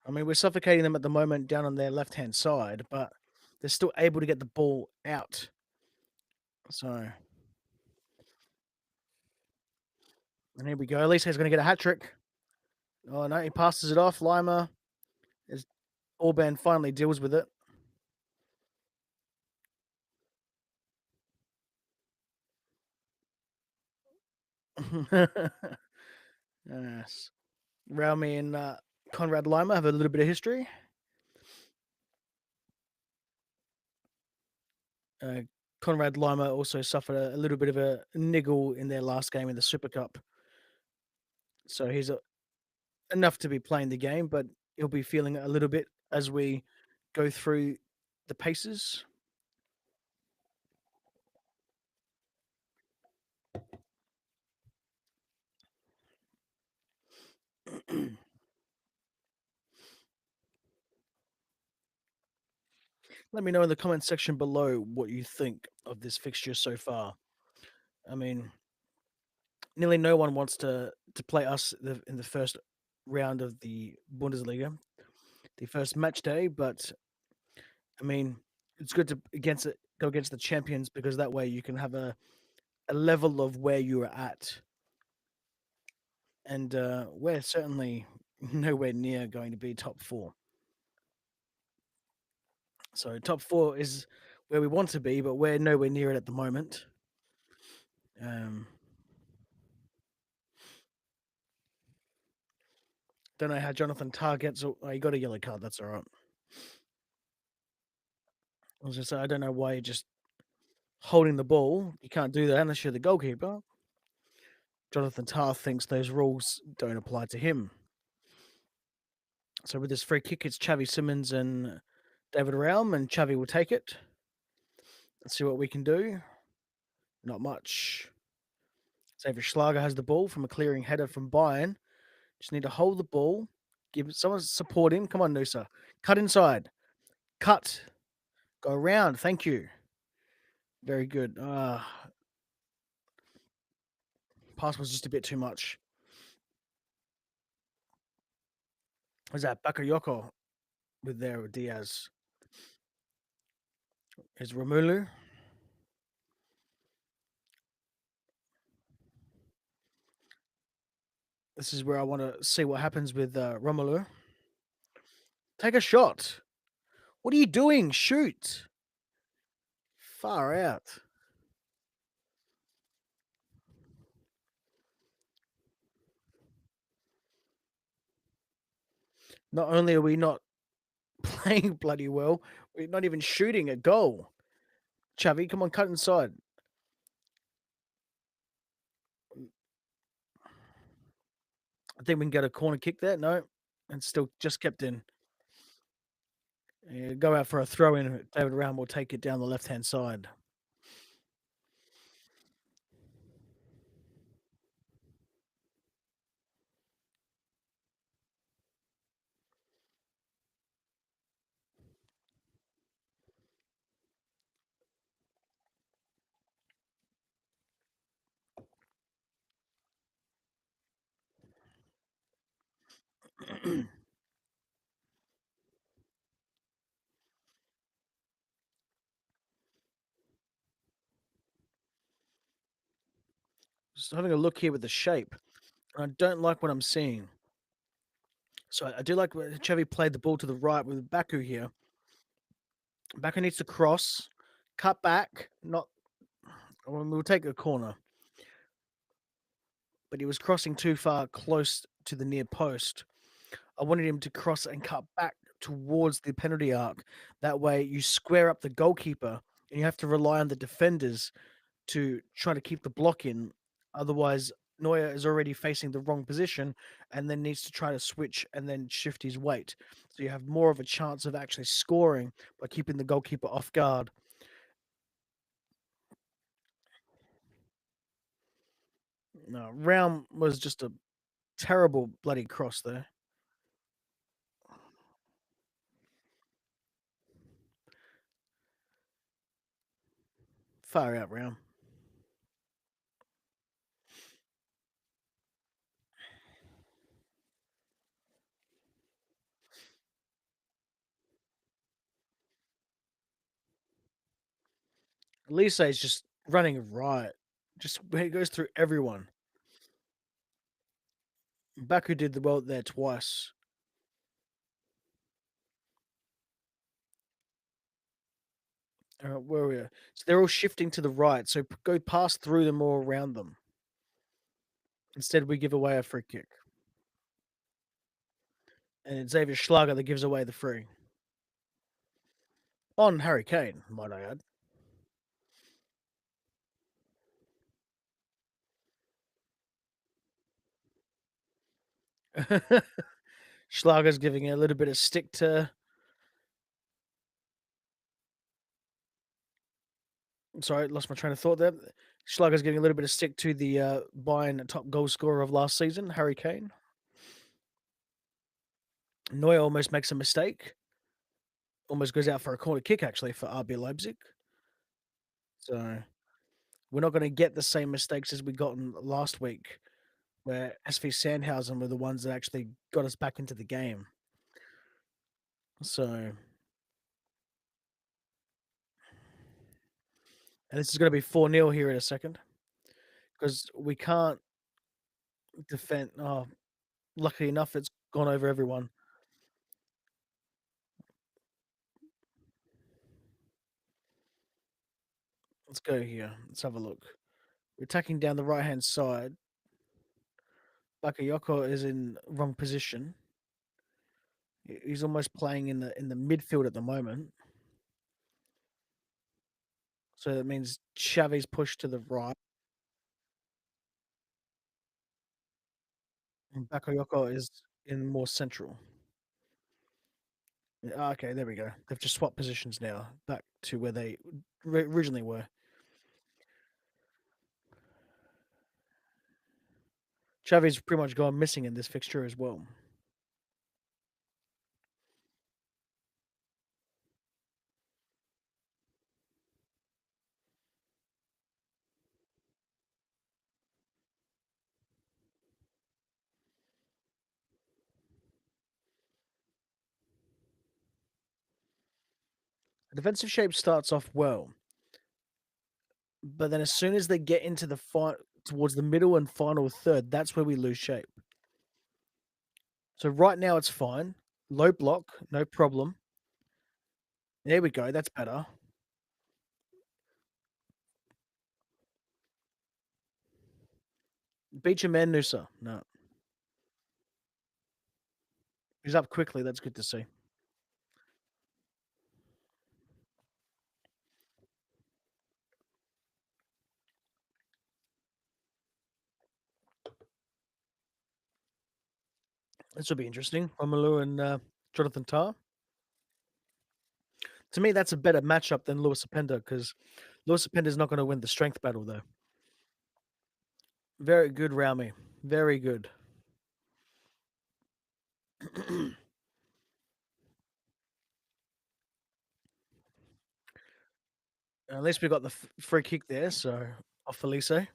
I mean, we're suffocating them at the moment down on their left-hand side, but they're still able to get the ball out. So, and here we go. At least he's going to get a hat trick. Oh no, he passes it off. Lima, as Orban finally deals with it. Yes. Raumi and Conrad Lima have a little bit of history. Uh, Conrad Lima also suffered a little bit of a niggle in their last game in the Super Cup. So he's enough to be playing the game, but he'll be feeling it a little bit as we go through the paces. Let me know in the comment section below what you think of this fixture so far. I mean, nearly no one wants to play us in the first round of the Bundesliga, the first match day. But I mean, it's good to go against the champions because that way you can have a level of where you are at, and we're certainly nowhere near going to be top four. So top four is where we want to be, but we're nowhere near it at the moment. Um, don't know how Jonathan Tah gets. Oh, he got a yellow card. That's all right. I was just say I don't know why you're just holding the ball. You can't do that unless you're the goalkeeper. Jonathan Tah thinks those rules don't apply to him. So with this free kick, it's Xavi Simmons and David Raum, and Xavi will take it. Let's see what we can do. Not much. Xavier Schlager has the ball from a clearing header from Bayern. Just need to hold the ball. Give someone support him. Come on, Noosa. Cut inside. Cut. Go around. Thank you. Very good. Pass was just a bit too much. Was that Bakayoko with there with Diaz? Is Romelu? This is where I want to see what happens with Romelu. Take a shot. What are you doing? Shoot. Far out. Not only are we not playing bloody well, we're not even shooting a goal. Xavi, come on, cut inside. I think we can get a corner kick there. No, and still just kept in. Yeah, go out for a throw in. David Raum will take it down the left hand side. Just having a look here with the shape. I don't like what I'm seeing. So I do like when Chevy played the ball to the right with Baku here. Baku needs to cross, cut back, not. Well, we'll take a corner, but he was crossing too far close to the near post. I wanted him to cross and cut back towards the penalty arc. That way, you square up the goalkeeper, and you have to rely on the defenders to try to keep the block in. Otherwise, Neuer is already facing the wrong position and then needs to try to switch and then shift his weight. So you have more of a chance of actually scoring by keeping the goalkeeper off guard. No, Raum was just a terrible bloody cross there. Far out, Raum. Elise is just running riot. Just he goes through everyone. Baku did the well there twice. Where are we? So they're all shifting to the right. So go past through them or around them. Instead, we give away a free kick, and it's Xavier Schlager that gives away the free on Harry Kane. Might I add? Schlager's giving a little bit of stick to. Sorry, lost my train of thought there. Schlager's giving a little bit of stick to the Bayern top goal scorer of last season, Harry Kane. Neuer almost makes a mistake. Almost goes out for a corner kick, actually, for RB Leipzig. So we're not going to get the same mistakes as we got in last week, where SV Sandhausen were the ones that actually got us back into the game. So, and this is going to be 4-0 here in a second because we can't defend. Oh, luckily enough, it's gone over everyone. Let's go here. Let's have a look. We're attacking down the right hand side. Bakayoko is in wrong position. He's almost playing in the midfield at the moment. So that means Xavi's pushed to the right. And Bakayoko is in more central. Okay, there we go. They've just swapped positions now, back to where they originally were. Xavi's pretty much gone missing in this fixture as well. The defensive shape starts off well, but then as soon as they get into the fight towards the middle and final third, that's where we lose shape. So right now it's fine. Low block, no problem. There we go. That's better. Beat your man, Noosa. No. He's up quickly. That's good to see. This will be interesting. Romelu and Jonathan Tah. To me, that's a better matchup than Lewis Openda because Lewis Openda is not going to win the strength battle, though. Very good, Raumi. Very good. At least we got the free kick there, so off Felice.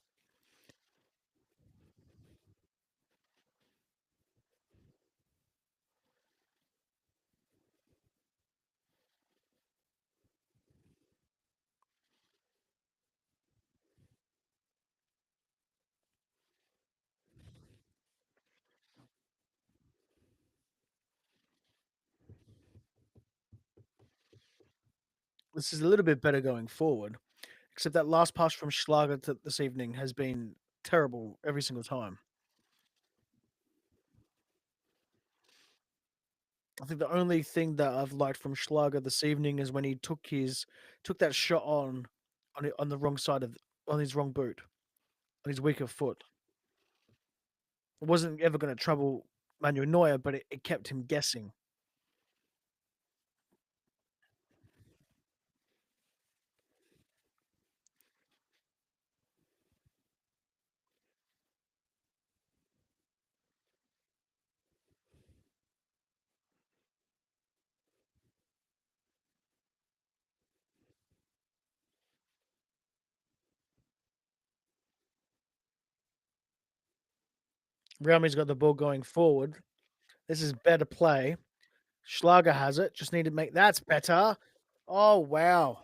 This is a little bit better going forward, except that last pass from Schlager this evening has been terrible every single time. I think the only thing that I've liked from Schlager this evening is when he took that shot on the wrong side of on his wrong boot, on his weaker foot. It wasn't ever going to trouble Manuel Neuer, but it kept him guessing. Raumi's got the ball going forward. This is better play. Schlager has it. Just need to make that's better. Oh wow.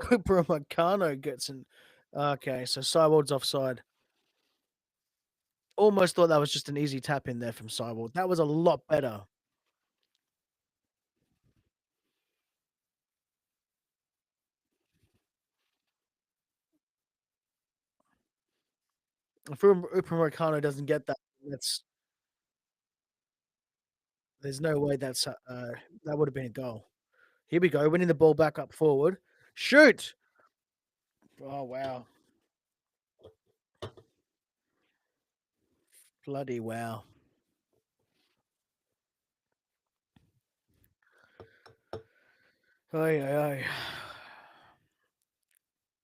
Upamecano gets an okay, so Cyborg's offside. Almost thought that was just an easy tap in there from Cyborg. That was a lot better. If Upamecano doesn't get that, that's there's no way that would have been a goal. Here we go, winning the ball back up forward. Shoot! Oh, wow. Bloody wow. Oy, oy, oy.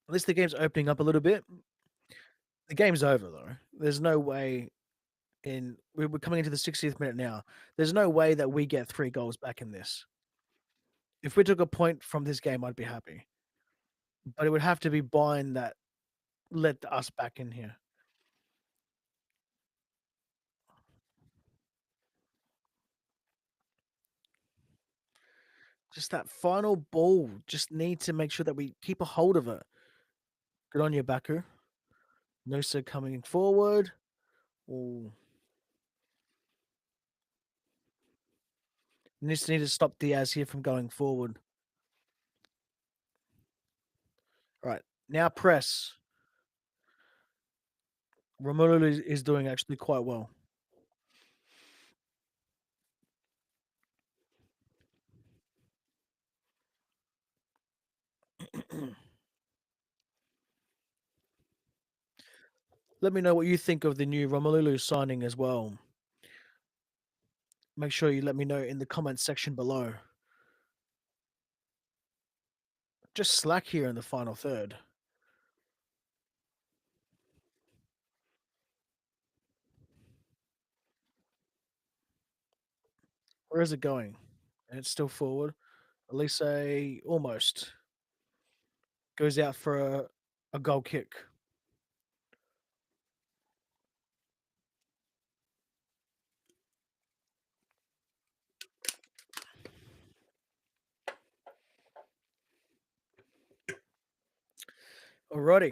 At least the game's opening up a little bit. The game's over, though. There's no way we're coming into the 60th minute now. There's no way that we get 3 goals back in this. If we took a point from this game, I'd be happy. But it would have to be Bayern that let us back in here. Just that final ball. Just need to make sure that we keep a hold of it. Good on you, Baku. Nusa coming forward. Ooh. Need to stop Diaz here from going forward. Right. Now press. Romelu is doing actually quite well. Let me know what you think of the new Romelu signing as well. Make sure you let me know in the comments section below. Just slack here in the final third. Where is it going? And it's still forward. Elise almost goes out for a goal kick. Alrighty.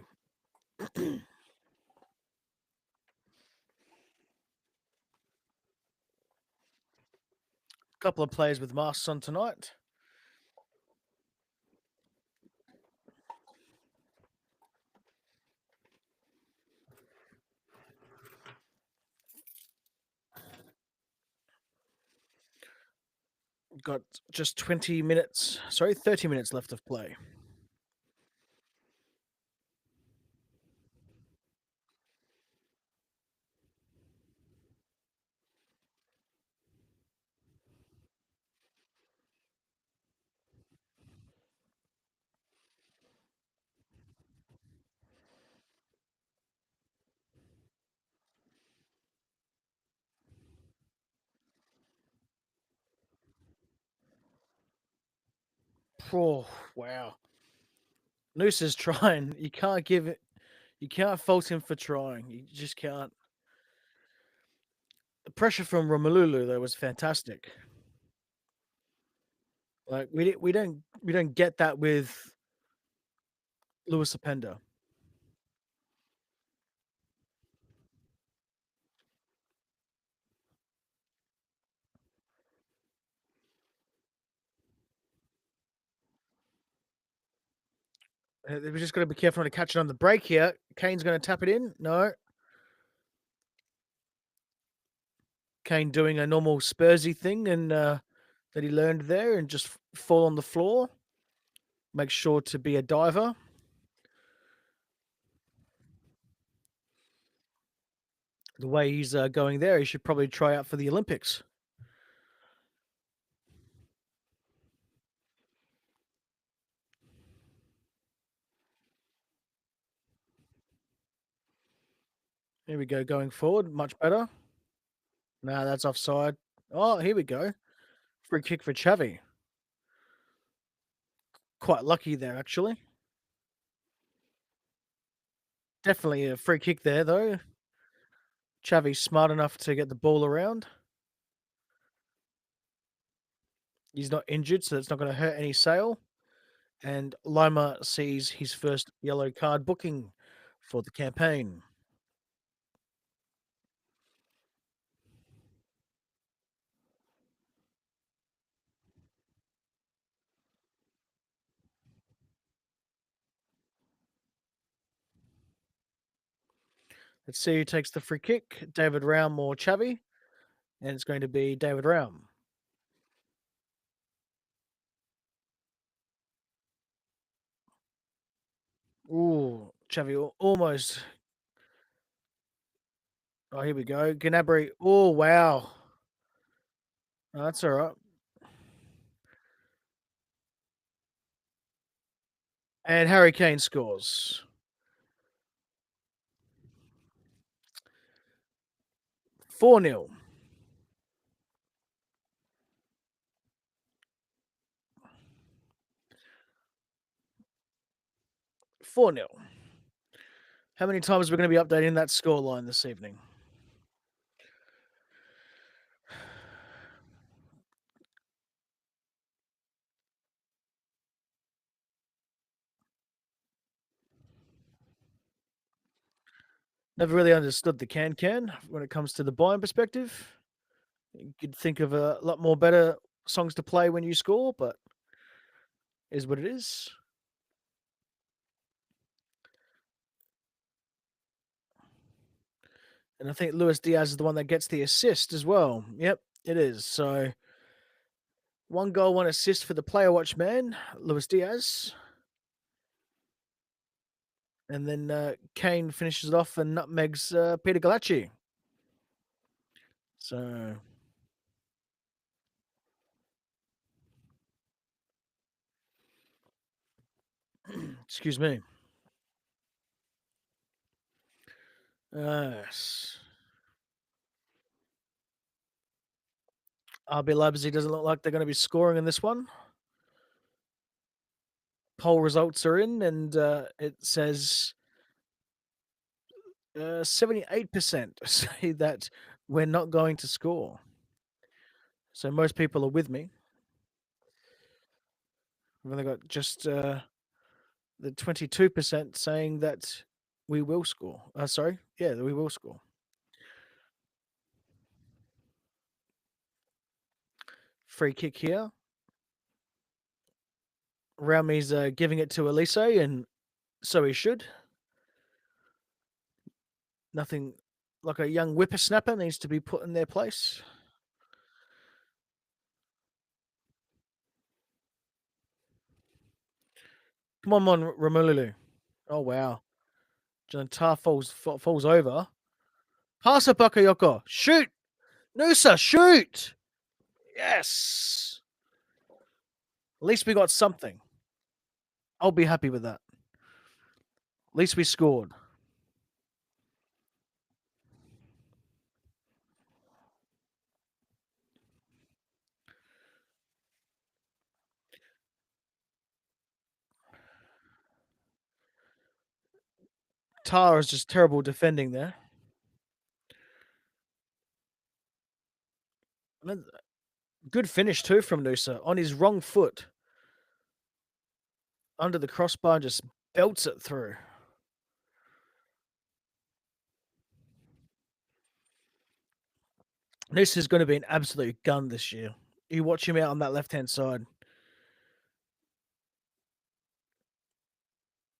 Couple of players with masks on tonight. Got just 20 minutes, sorry, 30 minutes left of play. Oh, wow. Noose is trying. You can't give it. You can't fault him for trying. You just can't. The pressure from Romelu though was fantastic. Like we don't get that with Lewis Openda. We just got to be careful not to catch it on the break here. Kane's going to tap it in. No, Kane doing a normal Spursy thing and that he learned there and just fall on the floor. Make sure to be a diver. The way he's going there, he should probably try out for the Olympics. Here we go, going forward, much better. No, that's offside. Oh, here we go. Free kick for Xavi. Quite lucky there, actually. Definitely a free kick there, though. Xavi's smart enough to get the ball around. He's not injured, so it's not going to hurt any sale. and Lima sees his first yellow card booking for the campaign. Let's see who takes the free kick, David Raum or Xavi, and it's going to be David Raum. Ooh, Xavi almost. Oh, here we go. Gnabry. Oh, wow. Oh, that's all right. And Harry Kane scores. 4-0. 4-0. How many times are we going to be updating that scoreline this evening? Never really understood the can when it comes to the Bayern perspective. You could think of a lot more better songs to play when you score, but is what it is. And I think Luis Diaz is the one that gets the assist as well. Yep, it is. So 1 goal, 1 assist for the player watch man, Luis Diaz. And then Kane finishes it off and nutmegs Peter Galacci. So, excuse me. Yes. RB Leipzig doesn't look like they're going to be scoring in this one. Poll results are in, and it says 78% say that we're not going to score. So most people are with me. We've only got just the 22% saying that we will score. Sorry, yeah, we will score. Free kick here. Raumi's giving it to Elise, and so he should. Nothing like a young whippersnapper needs to be put in their place. Come on, Romelu. Oh, wow. Jantar falls over. Pass it, Bakayoko. Shoot! Nusa, shoot! Yes! At least we got something. I'll be happy with that. At least we scored. Tara is just terrible defending there. Good finish too from Nusa on his wrong foot. Under the crossbar and just belts it through. Nusa's going to be an absolute gun this year. You watch him out on that left-hand side.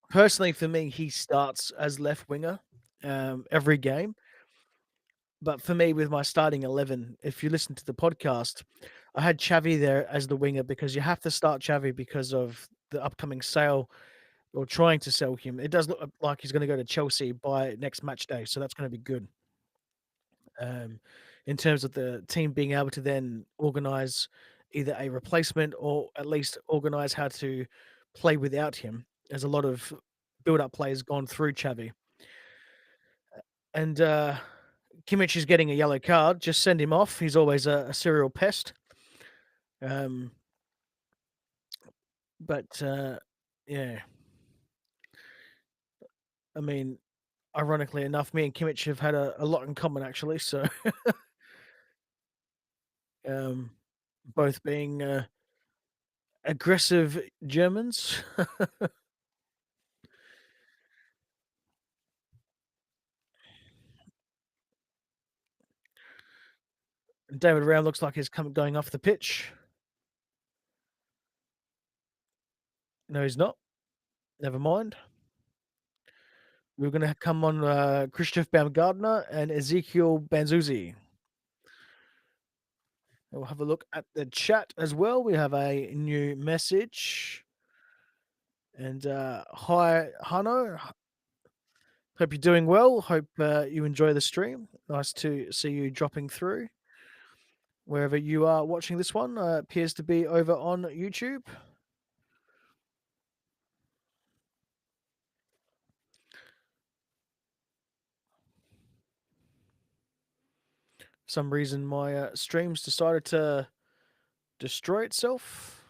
Personally, for me, he starts as left winger every game. But for me, with my starting 11, if you listen to the podcast, I had Xavi there as the winger because you have to start Xavi because of the upcoming sale or trying to sell him. It does look like he's going to go to Chelsea by next match day, so that's going to be good. In terms of the team being able to then organise either a replacement or at least organise how to play without him. There's a lot of build-up players gone through Xavi. And Kimmich is getting a yellow card. Just send him off. He's always a serial pest. Um, but yeah, I mean, ironically enough, me and Kimmich have had a lot in common actually. So both being aggressive Germans. David Raum looks like he's going off the pitch. No, he's not. Never mind. We're going to come on Christoph Baumgartner and Ezekiel Banzuzi. We'll have a look at the chat as well. We have a new message. And hi, Hano. Hope you're doing well. Hope you enjoy the stream. Nice to see you dropping through. Wherever you are watching this one, appears to be over on YouTube. For some reason, my stream's decided to destroy itself.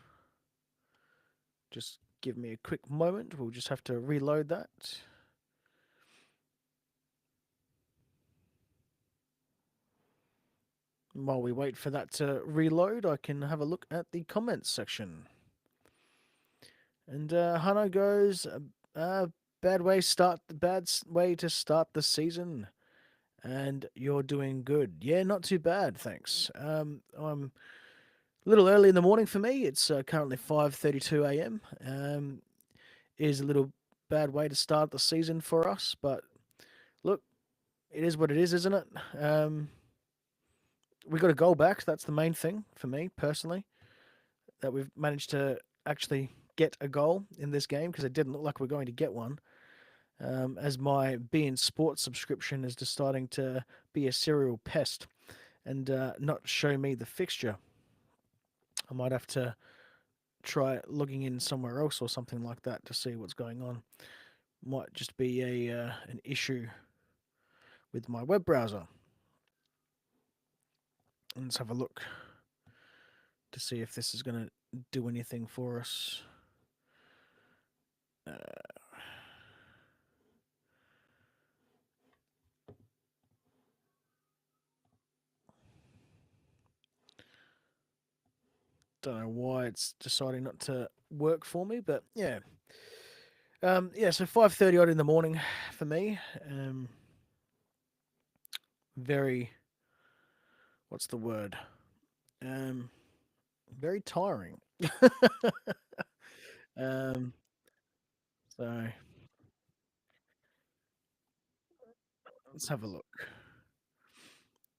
Just give me a quick moment. We'll just have to reload that. While we wait for that to reload, I can have a look at the comments section. And Hano goes, bad way to start the season, and you're doing good. Yeah, not too bad, thanks. I'm a little early in the morning for me. It's currently 5:32 a.m. Is a little bad way to start the season for us, but look, it is what it is, isn't it? We got a goal back. That's the main thing for me personally. That we've managed to actually get a goal in this game because it didn't look like we're going to get one. As my beIN Sports subscription is just starting to be a serial pest and not show me the fixture. I might have to try logging in somewhere else or something like that to see what's going on. Might just be a an issue with my web browser. Let's have a look to see if this is going to do anything for us. Don't know why it's deciding not to work for me, but yeah. Yeah, so 5:30 odd in the morning for me. Very, what's the word? Um, very tiring. um, so let's have a look.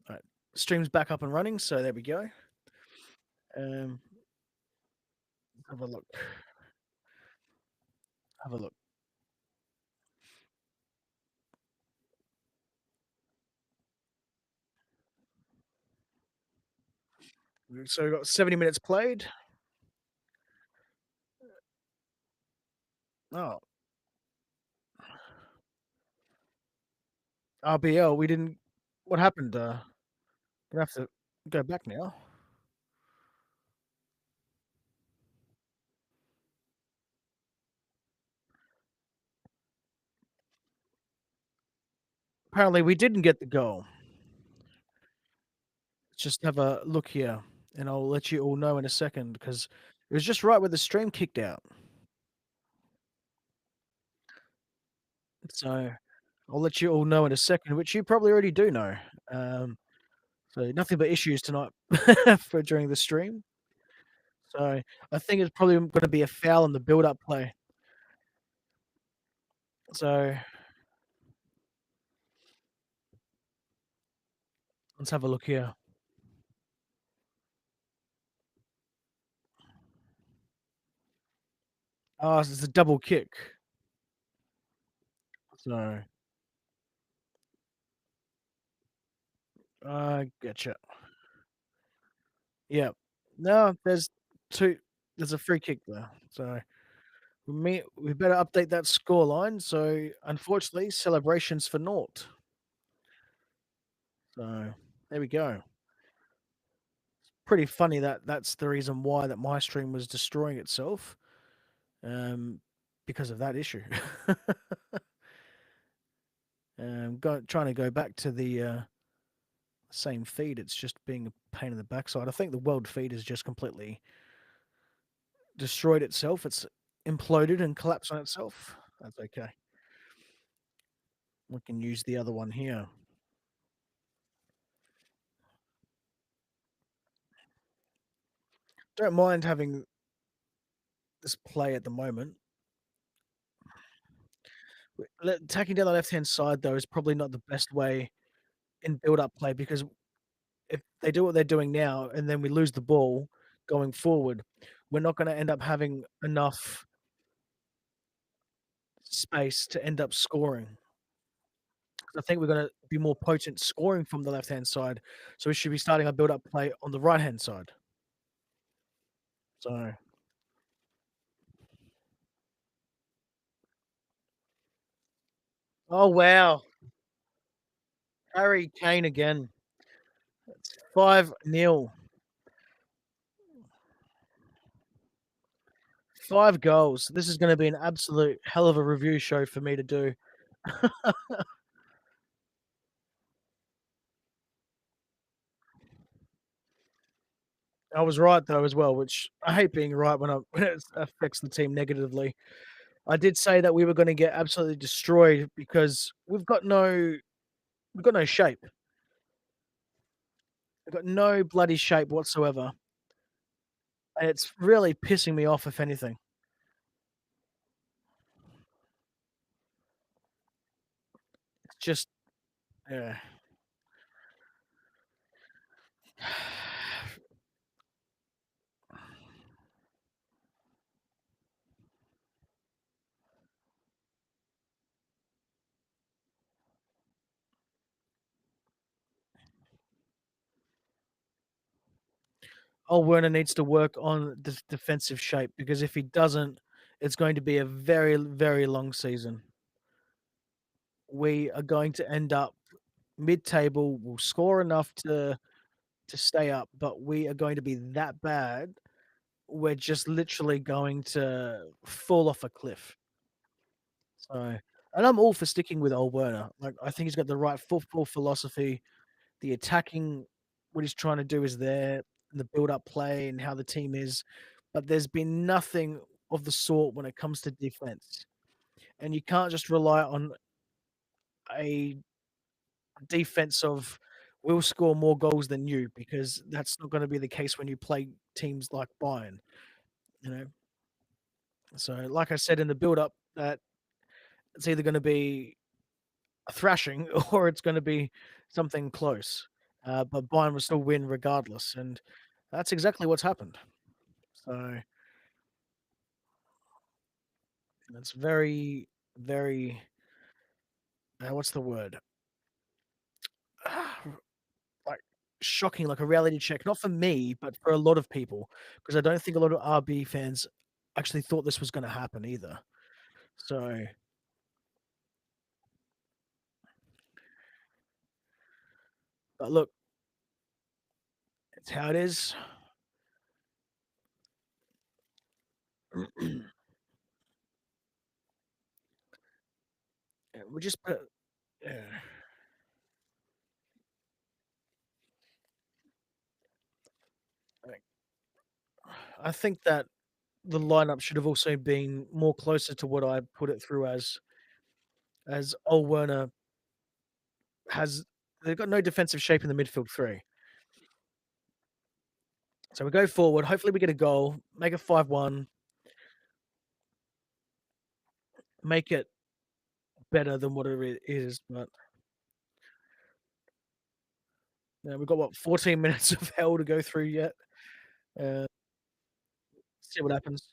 All right, stream's back up and running, so there we go. Um, have a look. Have a look. So we've got 70 minutes played. Oh, RBL. We didn't. What happened? We have to go back now. Apparently, we didn't get the goal. Let's just have a look here, and I'll let you all know in a second because it was just right where the stream kicked out. So I'll let you all know in a second, which you probably already do know. Um, so nothing but issues tonight for during the stream. So I think it's probably going to be a foul in the build-up play. So let's have a look here. Oh, it's a double kick. So I getcha. Yeah. No, there's two. There's a free kick there. So we better update that score line. So unfortunately, celebrations for naught. So there we go. Pretty funny that that's the reason why that my stream was destroying itself, um, because of that issue. Trying to go back to the same feed, it's just being a pain in the backside. I think the world feed is just completely destroyed itself. It's imploded and collapsed on itself. That's okay. We can use the other one here. Don't mind having this play at the moment. Attacking down the left-hand side, though, is probably not the best way in build-up play because if they do what they're doing now and then we lose the ball going forward, we're not going to end up having enough space to end up scoring. I think we're going to be more potent scoring from the left-hand side, so we should be starting our build-up play on the right-hand side. So, oh wow, Harry Kane again. It's 5-0. 5 goals. This is going to be an absolute hell of a review show for me to do. I was right though as well, which I hate being right when when it affects the team negatively. I did say that we were going to get absolutely destroyed because we've got no shape. We've got no bloody shape whatsoever, and it's really pissing me off. If anything, it's just yeah. Werner needs to work on the defensive shape because if he doesn't, it's going to be a very, very long season. We are going to end up mid-table. We'll score enough to stay up, but we are going to be that bad. We're just literally going to fall off a cliff. So, and I'm all for sticking with old Werner. Like, I think he's got the right football philosophy. The attacking, what he's trying to do is there, and the build-up play and how the team is. But there's been nothing of the sort when it comes to defense. And you can't just rely on a defense of we'll score more goals than you because that's not going to be the case when you play teams like Bayern. You know, so like I said in the build-up, that it's either going to be a thrashing or it's going to be something close. But Bayern will still win regardless, and that's exactly what's happened. So it's very, very what's the word? Like shocking, like a reality check. Not for me, but for a lot of people, because I don't think a lot of RB fans actually thought this was going to happen either. So, but look, it's how it is. We just put. Yeah. I think that the lineup should have also been more closer to what I put it through as Ole Werner has they've got no defensive shape in the midfield three. So we go forward. Hopefully we get a goal, make it 5-1, make it better than what it is. But yeah, we've got what 14 minutes of hell to go through yet. Uh, see what happens.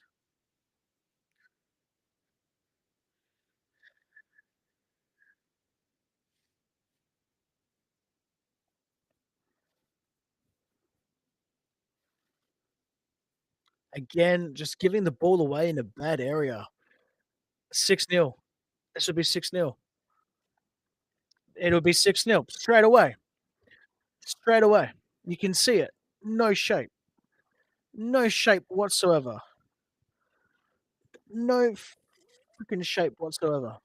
Again, just giving the ball away in a bad area. 6-0. This would be 6-0. It'll be 6-0 straight away. Straight away. You can see it. No shape. No shape whatsoever. No freaking shape whatsoever.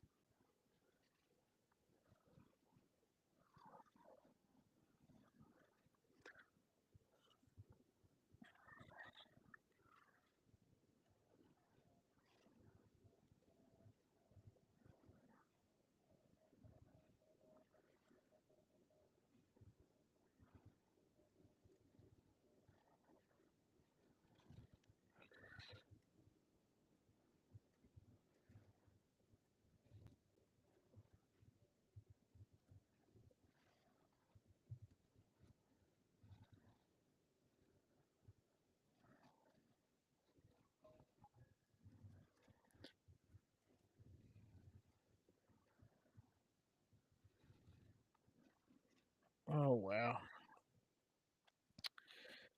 wow.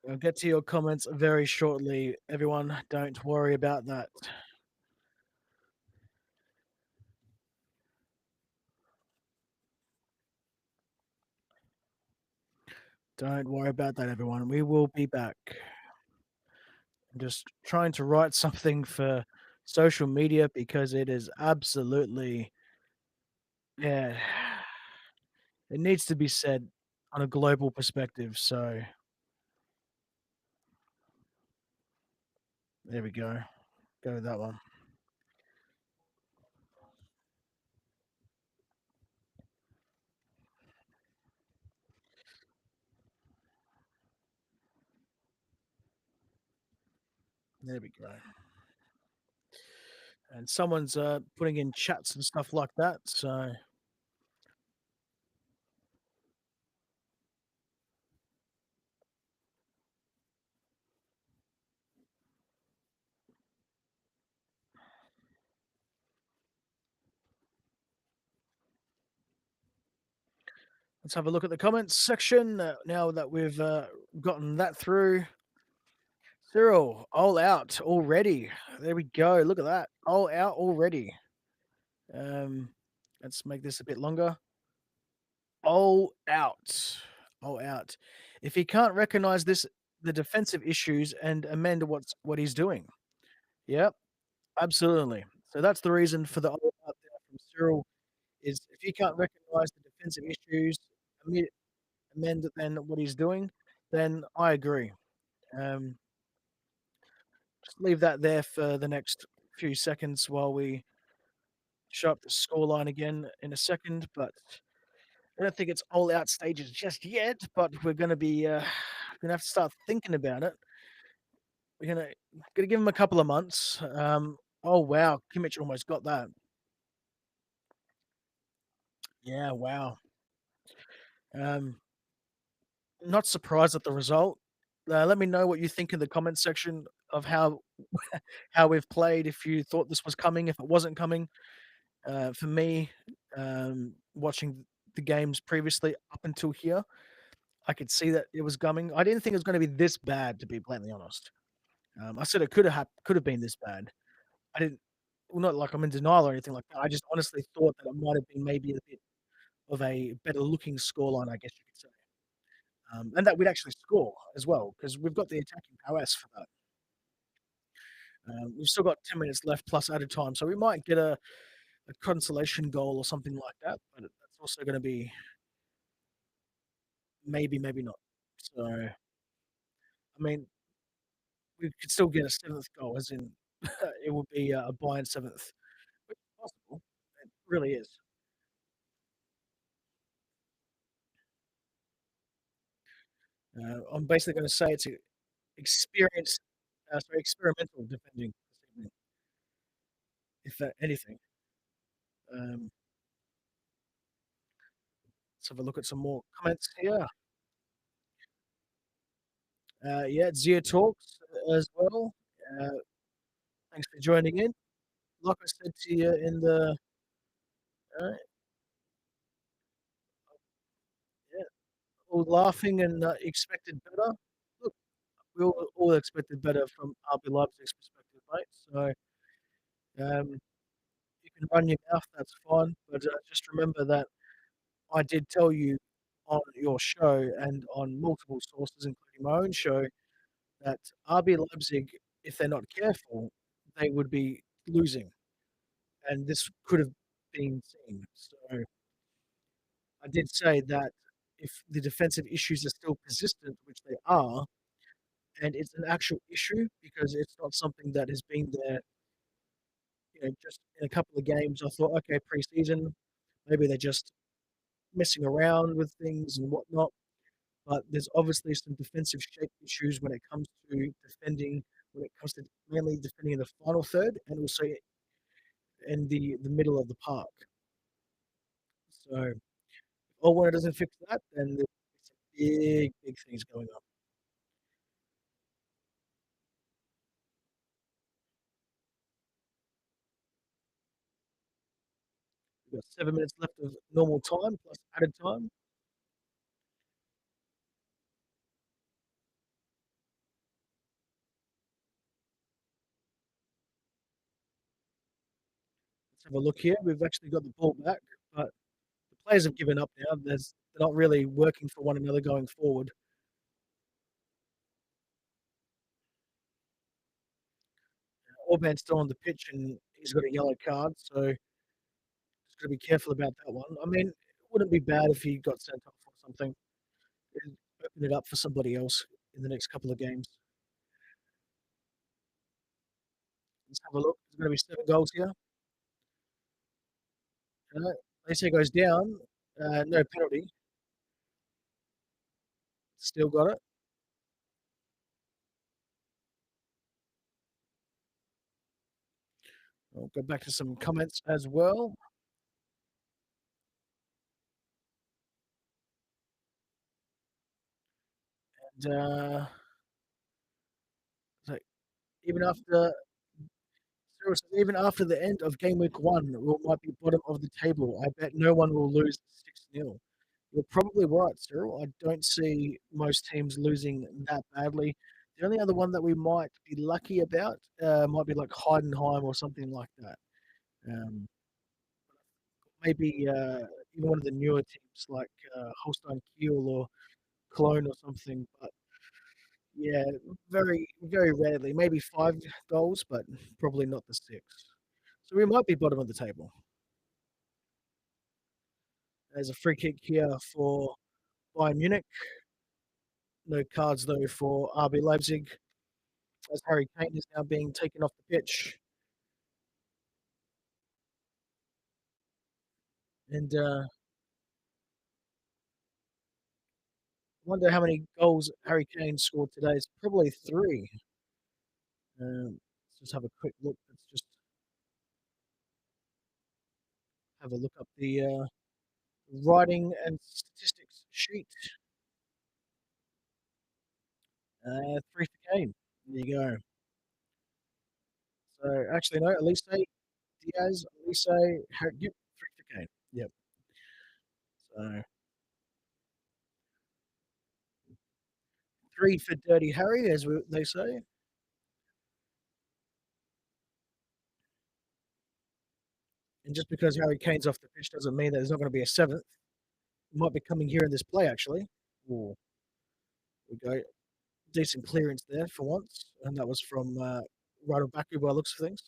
I'll get to your comments very shortly. Everyone, don't worry about that. Don't worry about that, everyone. We will be back. I'm just trying to write something for social media because it is absolutely, yeah, it needs to be said on a global perspective. So there we go. Go with that one. There we go. And someone's putting in chats and stuff like that. So let's have a look at the comments section now that we've gotten that through. Cyril, all out already. There we go. Look at that. All out already. Um, let's make this a bit longer. All out. All out. If he can't recognize this, the defensive issues and amend what he's doing. Yep, absolutely. So that's the reason for the all out there from Cyril is if he can't recognize the defensive issues, amend then what he's doing, then I agree. Um, just leave that there for the next few seconds while we show up the scoreline again in a second. But I don't think it's all out stages just yet. But we're gonna have to start thinking about it. We're gonna give him a couple of months. Oh wow, Kimmich almost got that. Yeah, wow. Um, not surprised at the result. Let me know what you think in the comment section of how we've played. If you thought this was coming, if it wasn't coming. For me, watching the games previously up until here, I could see that it was coming. I didn't think it was going to be this bad, to be bluntly honest. I said it could have been this bad. I didn't. Well, not like I'm in denial or anything like that. I just honestly thought that it might have been maybe a bit of a better looking scoreline, I guess you could say, and that we'd actually score as well because we've got the attacking prowess for that. We've still got 10 minutes left plus added time, so we might get a consolation goal or something like that. But that's also going to be maybe, maybe not. So, I mean, we could still get a seventh goal, as in it would be a Bayern seventh, which is possible. It really is. I'm basically going to say it's a experience, sorry, experimental defending this evening, if anything. Um, let's have a look at some more comments here. Yeah, Zia talks as well. Uh, thanks for joining in. Like I said to you in the, uh, yeah, all laughing and expected better. Look, we all expected better from RB Leipzig's perspective, mate. So you can run your mouth, that's fine. But just remember that I did tell you on your show and on multiple sources, including my own show, that RB Leipzig, if they're not careful, they would be losing, and this could have been seen. So I did say that if the defensive issues are still persistent, which they are, and it's an actual issue because it's not something that has been there, just in a couple of games. I thought, okay, preseason, maybe they're just messing around with things and whatnot. But there's obviously some defensive shape issues when it comes to defending, when it comes to mainly defending in the final third and also in the middle of the park. So if Owen doesn't fix that, then there's some big, big things going on. We've got 7 minutes left of normal time plus added time. Let's have a look here. We've actually got the ball back, but the players have given up now. They're not really working for one another going forward. Orban's still on the pitch, and he's got a yellow card, so just got to be careful about that one. I mean, it wouldn't be bad if he got sent off or something and open it up for somebody else in the next couple of games. Let's have a look. There's going to be 7 goals here. Lacey goes down. No penalty. Still got it. I'll go back to some comments as well. And so even after even after the end of game week 1, we might be bottom of the table. I bet no one will lose 6-0. You're probably right, Cyril. I don't see most teams losing that badly. The only other one that we might be lucky about might be like Heidenheim or something like that. Um, maybe even one of the newer teams like Holstein Kiel or Cologne or something. But yeah, very, very rarely. Maybe 5 goals, but probably not the 6. So we might be bottom of the table. There's a free kick here for Bayern Munich. No cards though for RB Leipzig, as Harry Kane is now being taken off the pitch. And wonder how many goals Harry Kane scored today. It's probably 3. Let's just have a quick look. Let's just have a look up the writing and statistics sheet. 3 for Kane. There you go. So actually, no, Elise, Diaz, Elise, yep, 3 for Kane. Yep. So 3 for Dirty Harry, as they say. And just because Harry Kane's off the pitch doesn't mean that there's not going to be a 7th. It might be coming here in this play, actually. Ooh, we go. Decent clearance there for once. And that was from right on Baku by the looks of things.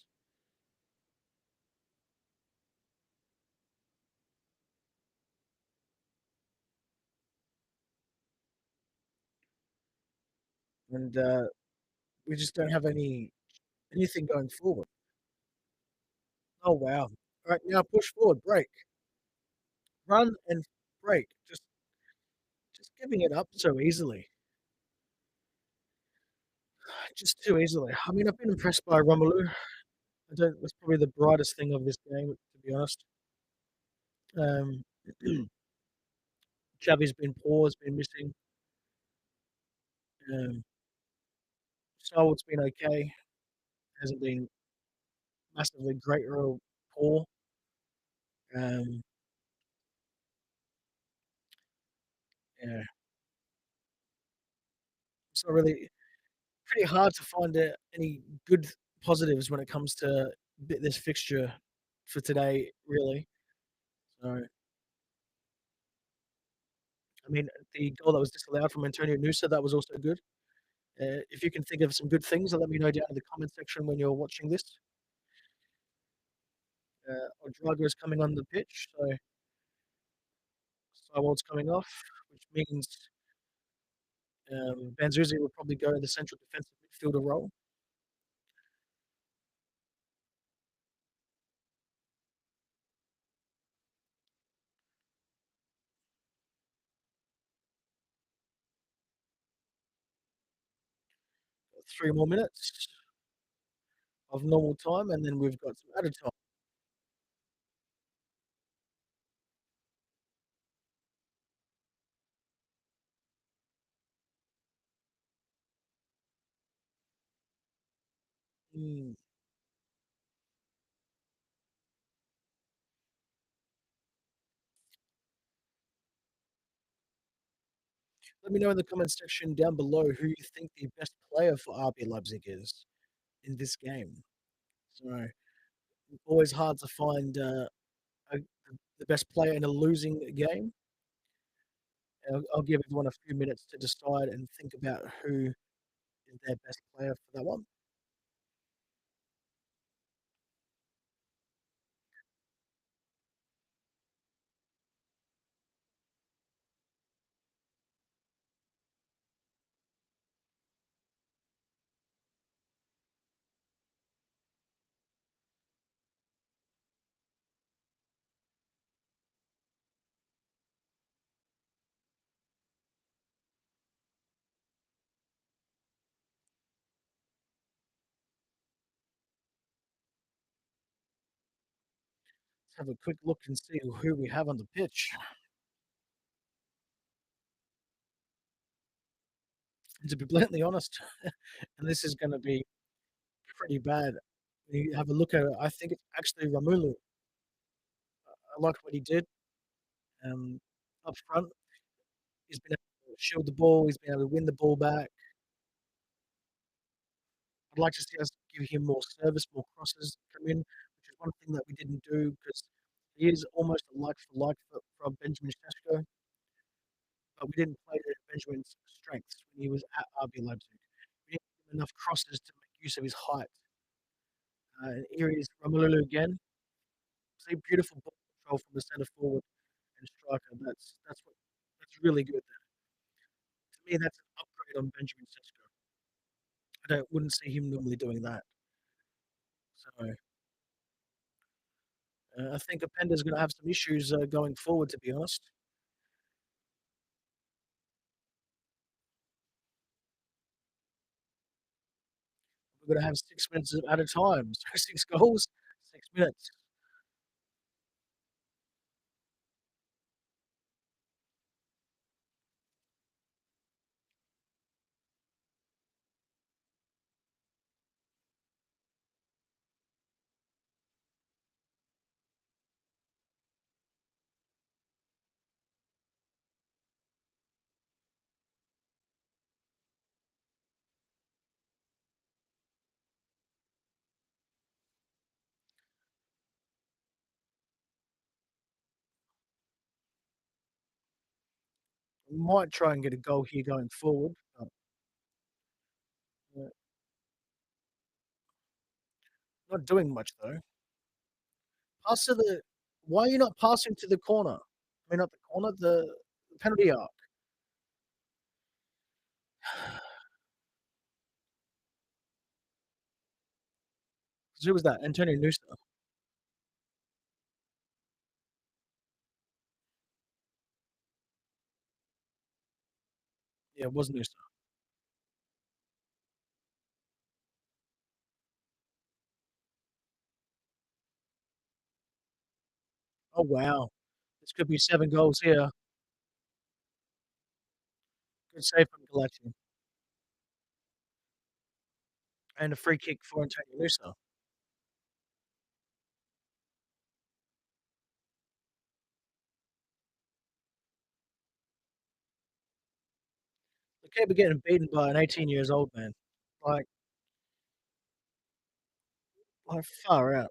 And we just don't have anything going forward. Oh, wow. All right, now push forward, break. Run and break. Just giving it up so easily. Just too easily. I mean, I've been impressed by Romelu. I don't. That's probably the brightest thing of this game, to be honest. Um, Xavi's been poor, has been missing. Um, Starwood's been okay, hasn't been massively great or poor. Um, yeah, it's not really pretty hard to find any good positives when it comes to this fixture for today, really. So, I mean, the goal that was disallowed from Antonio Nusa, that was also good. If you can think of some good things, let me know down in the comment section when you're watching this. Odrago's coming on the pitch, so Starwald's coming off, which means Banzuzi will probably go in the central defensive midfielder role. Got 3 more minutes of normal time, and then we've got some added time. Mm. Let me know in the comment section down below who you think the best player for RB Leipzig is in this game. So Always hard to find, a the best player in a losing game. I'll give everyone a few minutes to decide and think about who is their best player for that one. Let's have a quick look and see who we have on the pitch. And to be bluntly honest, and this is gonna be pretty bad, when you have a look at it, I think it's actually Romelu. I liked what he did, up front. He's been able to shield the ball, he's been able to win the ball back. I'd like to see us give him more service, more crosses come in, which is one thing that we didn't do because he is almost a like for like for Benjamin Sesko, but we didn't play to Benjamin's strengths when he was at RB Leipzig. We didn't give him enough crosses to make use of his height. Here he is, Romelu again. See, beautiful ball control from the centre forward and striker. That's really good. To me, that's an upgrade on Benjamin Sesko. I don't wouldn't see him normally doing that. So I think Openda's going to have some issues going forward. To be honest, we're going to have 6 minutes at a time. So 6 goals, 6 minutes. We might try and get a goal here going forward. But, uh, not doing much though. Pass to the. Why are you not passing to the corner? I mean, not the corner, the penalty arc. 'Cause who was that? Antonio Nusa. Yeah, it was Nusa. Oh wow, this could be 7 goals here. Good save from Galetti and a free kick for Antonio Nusa. The kid be getting beaten by an 18 years old man. Like, far out.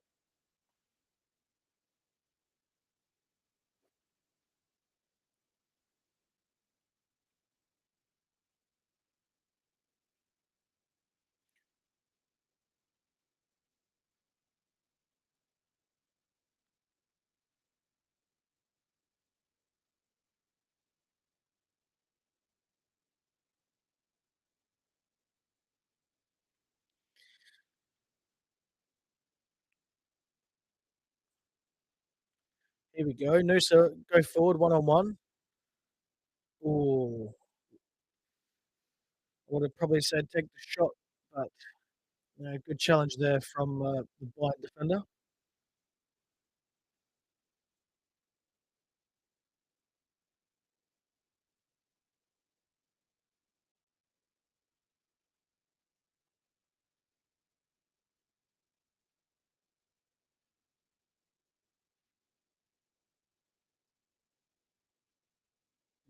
Here we go. Nusa go forward one on one. Ooh, I would have probably said take the shot, but good challenge there from the blind defender.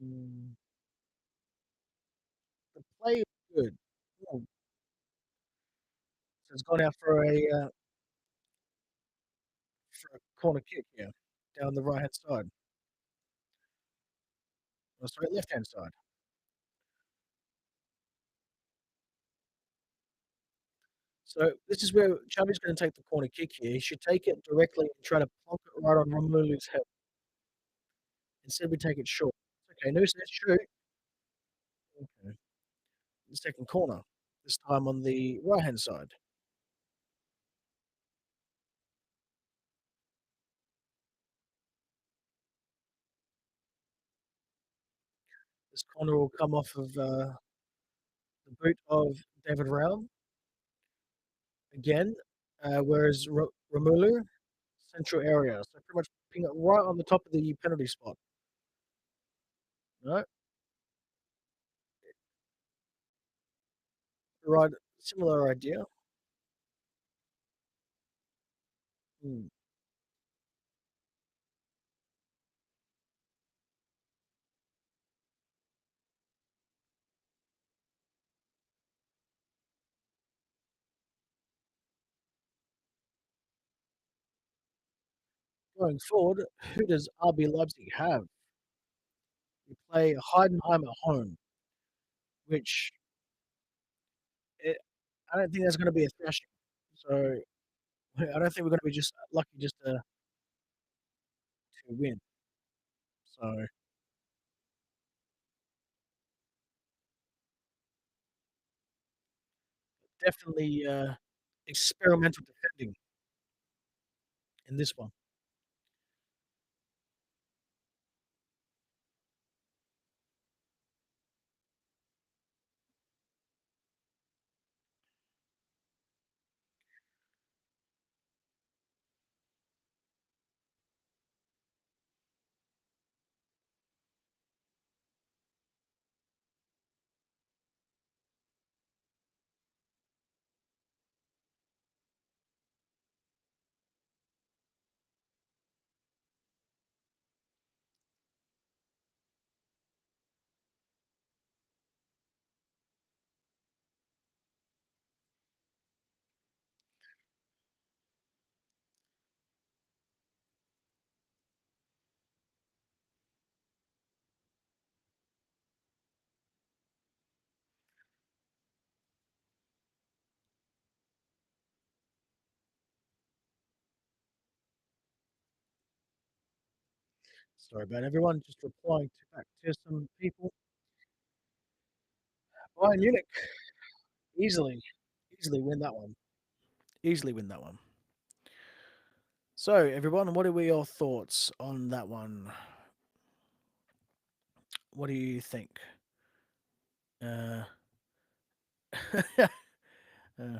Mm, the play is good. Ooh, so it's gone out for a corner kick here, down the right-hand side. Oh, sorry, left-hand side. So this is where Xavi's gonna take the corner kick here. He should take it directly and try to plonk it right on Romulu's head. Instead, we take it short. Okay, no, let's shoot. Okay. The second corner, this time on the right-hand side. This corner will come off of the boot of David Raum again, whereas Romelu, central area. So pretty much putting it right on the top of the penalty spot. Right, right, similar idea. Hmm. Going forward, who does RB Leipzig have? We play Heidenheim at home, which it, I don't think that's going to be a thrashing. So I don't think we're going to be just lucky just to win. So definitely experimental defending in this one. Sorry about everyone. Just replying to back to some people. Bayern Munich easily, easily win that one. Easily win that one. So everyone, what are your thoughts on that one? What do you think? Uh, uh,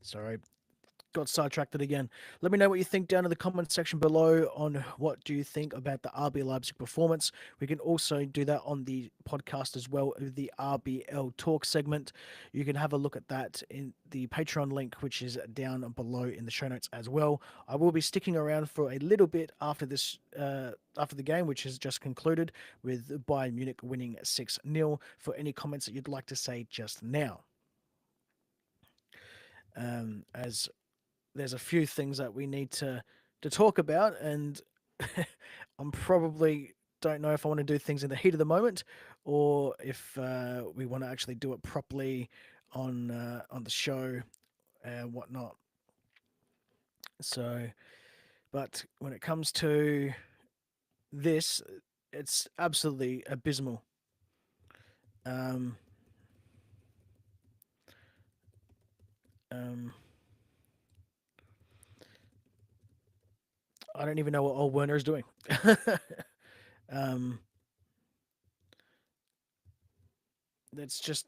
sorry, got sidetracked again. Let me know what you think down in the comment section below on what do you think about the RB Leipzig performance. We can also do that on the podcast as well, the RBL talk segment. You can have a look at that in the Patreon link, which is down below in the show notes as well. I will be sticking around for a little bit after this, after the game, which has just concluded with Bayern Munich winning 6-0. For any comments that you'd like to say just now, as there's a few things that we need to talk about, and I'm probably don't know if I want to do things in the heat of the moment or if we want to actually do it properly on the show and whatnot. So, but when it comes to this, it's absolutely abysmal. Um, um, I don't even know what old Werner is doing. um, that's just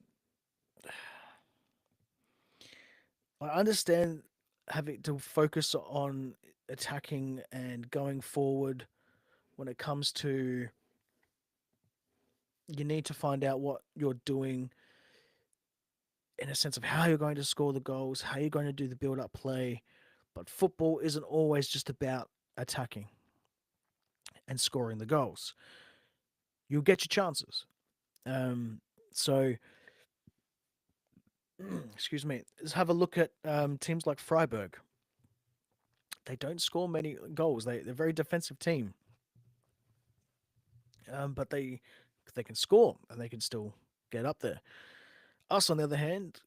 I understand having to focus on attacking and going forward when it comes to you need to find out what you're doing in a sense of how you're going to score the goals, how you're going to do the build up play. But football isn't always just about attacking and scoring the goals. You'll get your chances. Um, so excuse me. Let's have a look at teams like Freiburg. They don't score many goals. They're a very defensive team, but they can score and they can still get up there. Us, on the other hand,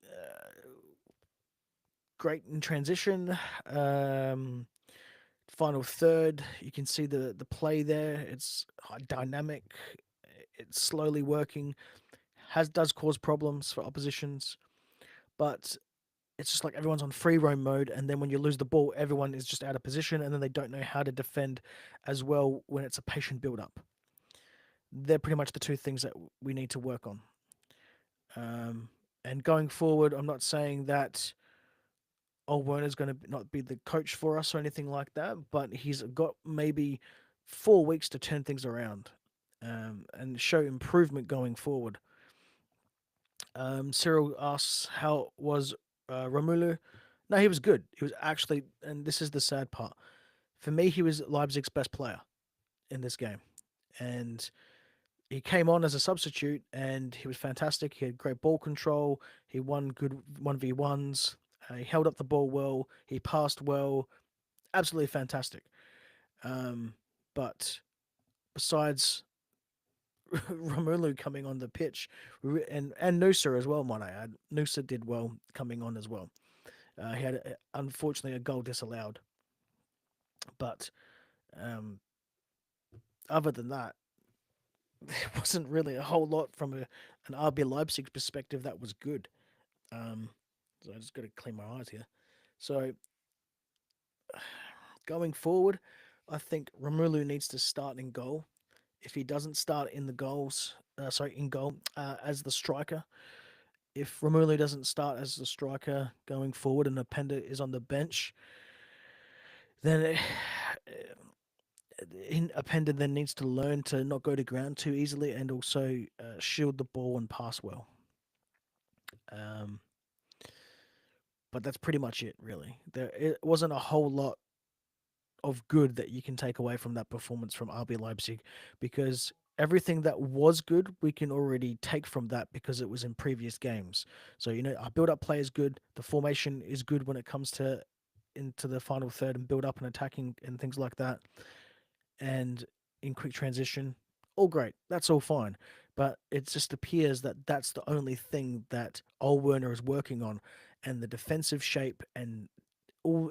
great in transition. Um, Final third, you can see the play there. It's dynamic. It's slowly working. Has does cause problems for oppositions, but it's just like everyone's on free roam mode, and then when you lose the ball, everyone is just out of position, and then they don't know how to defend as well when it's a patient build up. They're pretty much the two things that we need to work on. Um, and going forward, I'm not saying that Werner's going to not be the coach for us or anything like that, but he's got maybe 4 weeks to turn things around and show improvement going forward. Cyril asks, how was Romelu? No, he was good. He was actually, and this is the sad part. For me, he was Leipzig's best player in this game. And he came on as a substitute and he was fantastic. He had great ball control. He won good 1v1s. He held up the ball well. He passed well. Absolutely fantastic. Um, but besides Romelu coming on the pitch, and Noosa as well, might I add, Noosa did well coming on as well. He had unfortunately a goal disallowed, but um, other than that, there wasn't really a whole lot from an RB Leipzig perspective that was good. Um, so I just got to clean my eyes here. So going forward, I think Romelu needs to start in goal. If he doesn't start in the goals, in goal as the striker, if Romelu doesn't start as the striker going forward and Openda is on the bench, then Openda then needs to learn to not go to ground too easily and also shield the ball and pass well. Um, but that's pretty much it, really. There it wasn't a whole lot of good that you can take away from that performance from RB Leipzig because everything that was good we can already take from that because it was in previous games. So our build up play is good, the formation is good when it comes to into the final third and build up and attacking and things like that, and in quick transition, all great. That's all fine. But it just appears that that's the only thing that Werner is working on, and the defensive shape and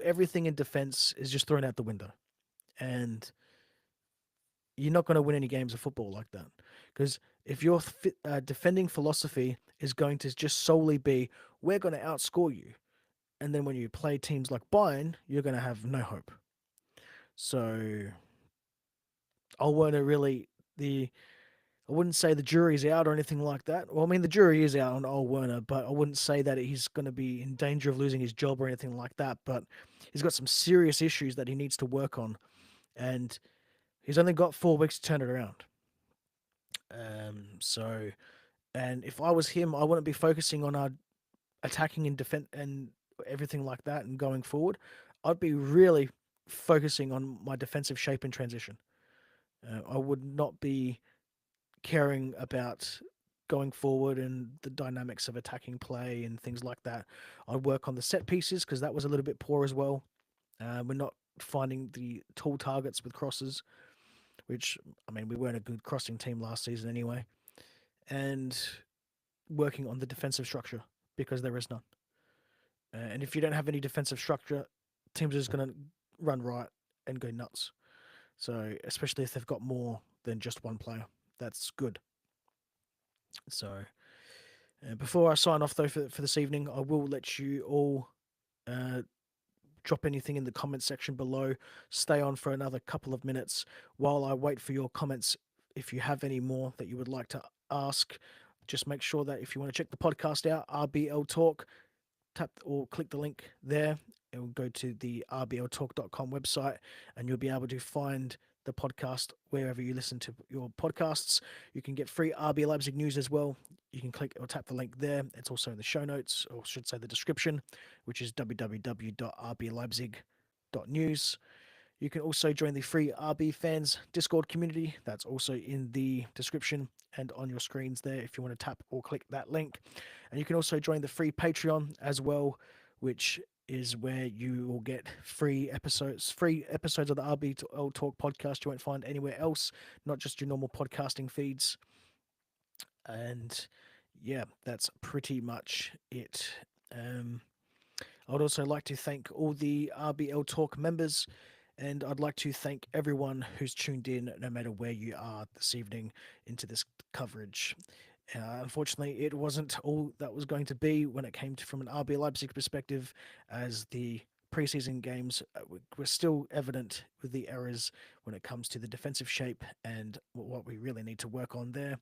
everything in defense is just thrown out the window. And you're not going to win any games of football like that. Because if your defending philosophy is going to just solely be, we're going to outscore you, and then when you play teams like Bayern, you're going to have no hope. So Werner really, I wouldn't say the jury's out or anything like that. Well, I mean, the jury is out on Werner, but I wouldn't say that he's going to be in danger of losing his job or anything like that. But he's got some serious issues that he needs to work on, and he's only got 4 weeks to turn it around. So, and if I was him, I wouldn't be focusing on our attacking and defense and everything like that and going forward. I'd be really focusing on my defensive shape and transition. I would not be caring about going forward and the dynamics of attacking play and things like that. I'd work on the set pieces because that was a little bit poor as well. We're not finding the tall targets with crosses, which, I mean, we weren't a good crossing team last season anyway. And working on the defensive structure because there is none. And if you don't have any defensive structure, teams are just going to run right and go nuts. So, especially if they've got more than just one player, that's good. So, before I sign off, though, for this evening, I will let you all uh, drop anything in the comment section below. Stay on for another couple of minutes while I wait for your comments. If you have any more that you would like to ask, just make sure that if you want to check the podcast out, RBL Talk, tap or click the link there. It will go to the rbltalk.com website and you'll be able to find the podcast wherever you listen to your podcasts. You can get free RB Leipzig news as well. You can click or tap the link there. It's also in the show notes, or should say the description, which is www.rbleipzig.news. You can also join the free RB fans Discord community. That's also in the description and on your screens there if you want to tap or click that link. And you can also join the free Patreon as well, which is where you will get free episodes of the RBL Talk podcast you won't find anywhere else, not just your normal podcasting feeds. And yeah, that's pretty much it. Um, I would also like to thank all the RBL Talk members, and I'd like to thank everyone who's tuned in, no matter where you are this evening, into this coverage. Unfortunately, it wasn't all that was going to be when it came to from an RB Leipzig perspective, as the preseason games were still evident with the errors when it comes to the defensive shape and what we really need to work on there.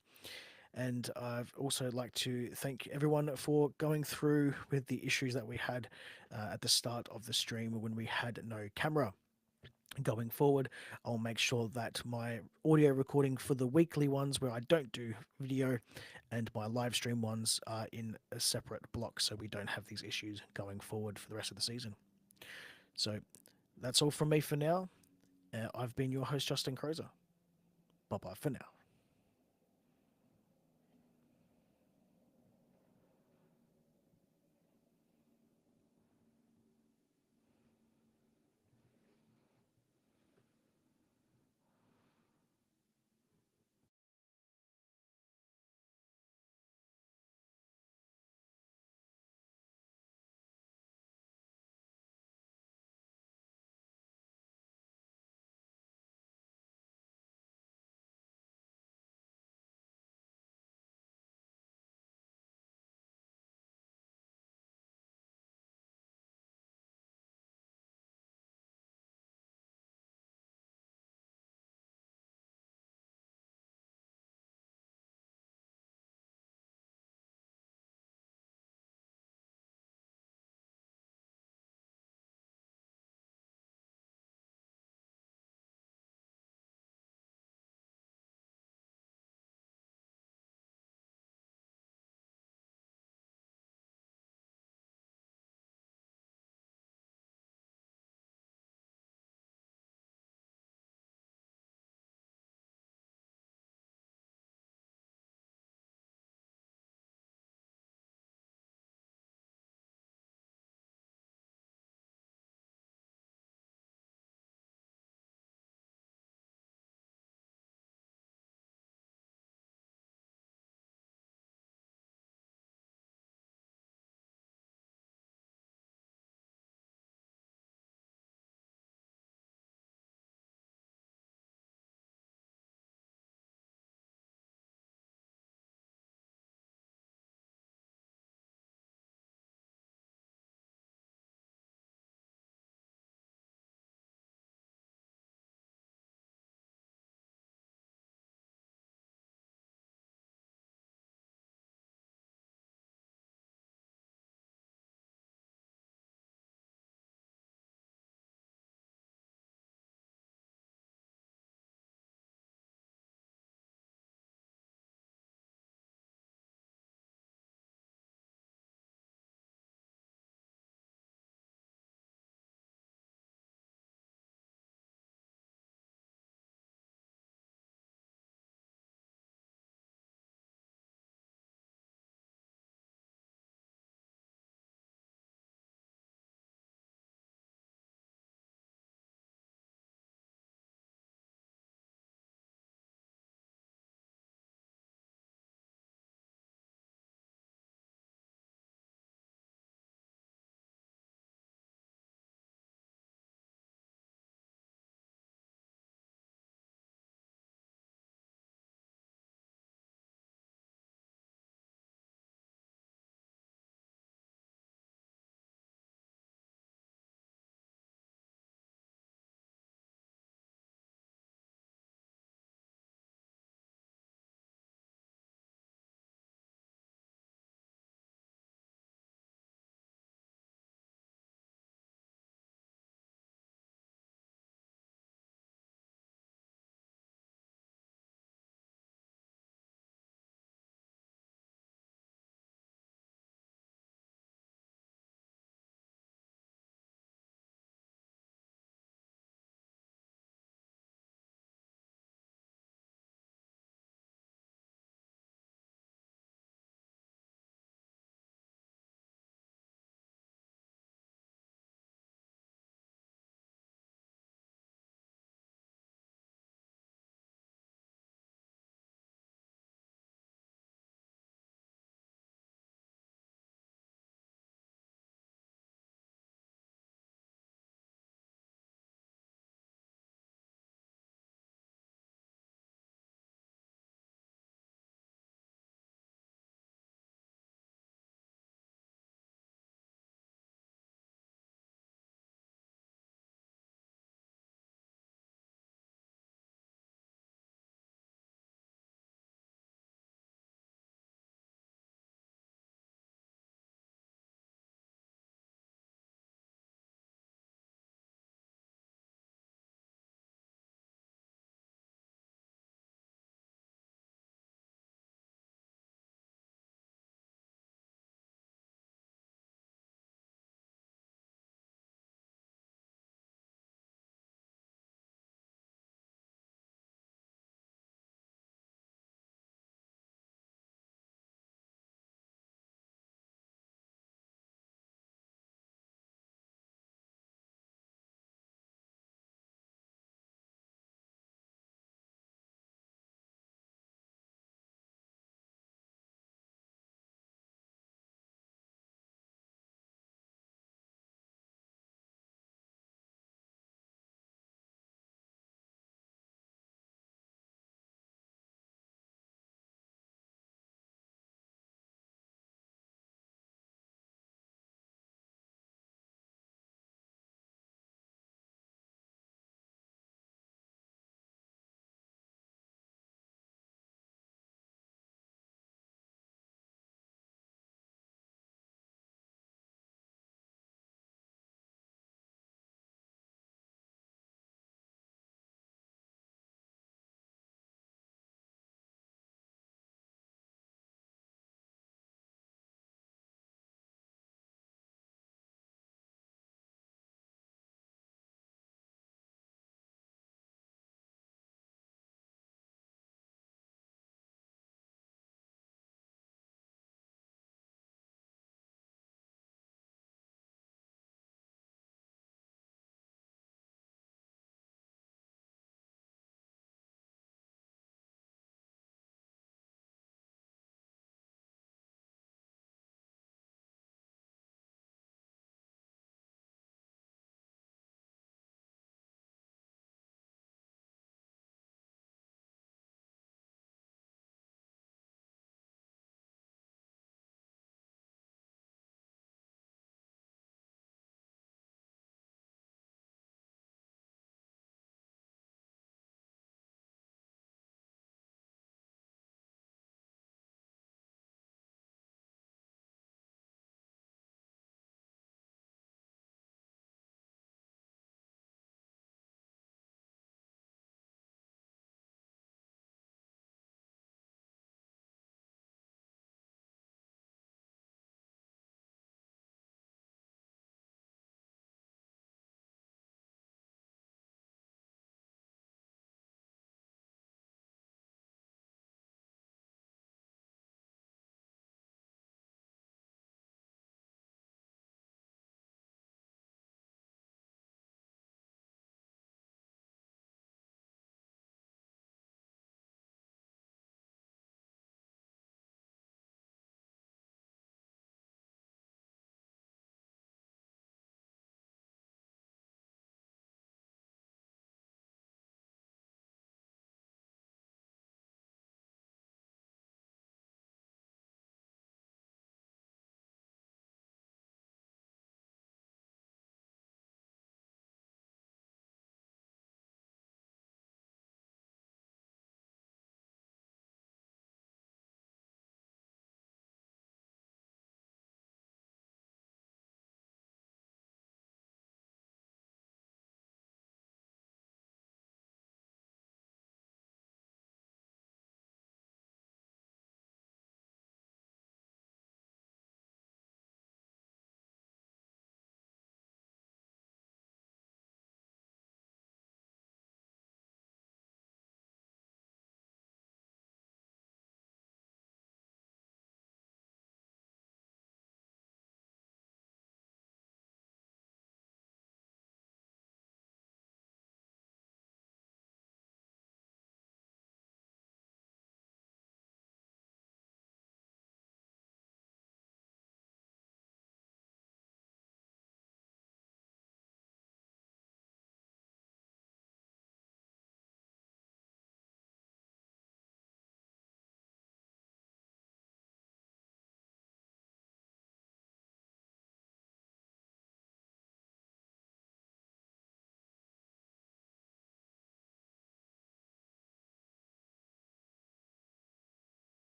And I've also like to thank everyone for going through with the issues that we had at the start of the stream when we had no camera. Going forward, I'll make sure that my audio recording for the weekly ones where I don't do video and my live stream ones are in a separate block so we don't have these issues going forward for the rest of the season. So that's all from me for now. I've been your host, Justin Crozer. Bye bye for now.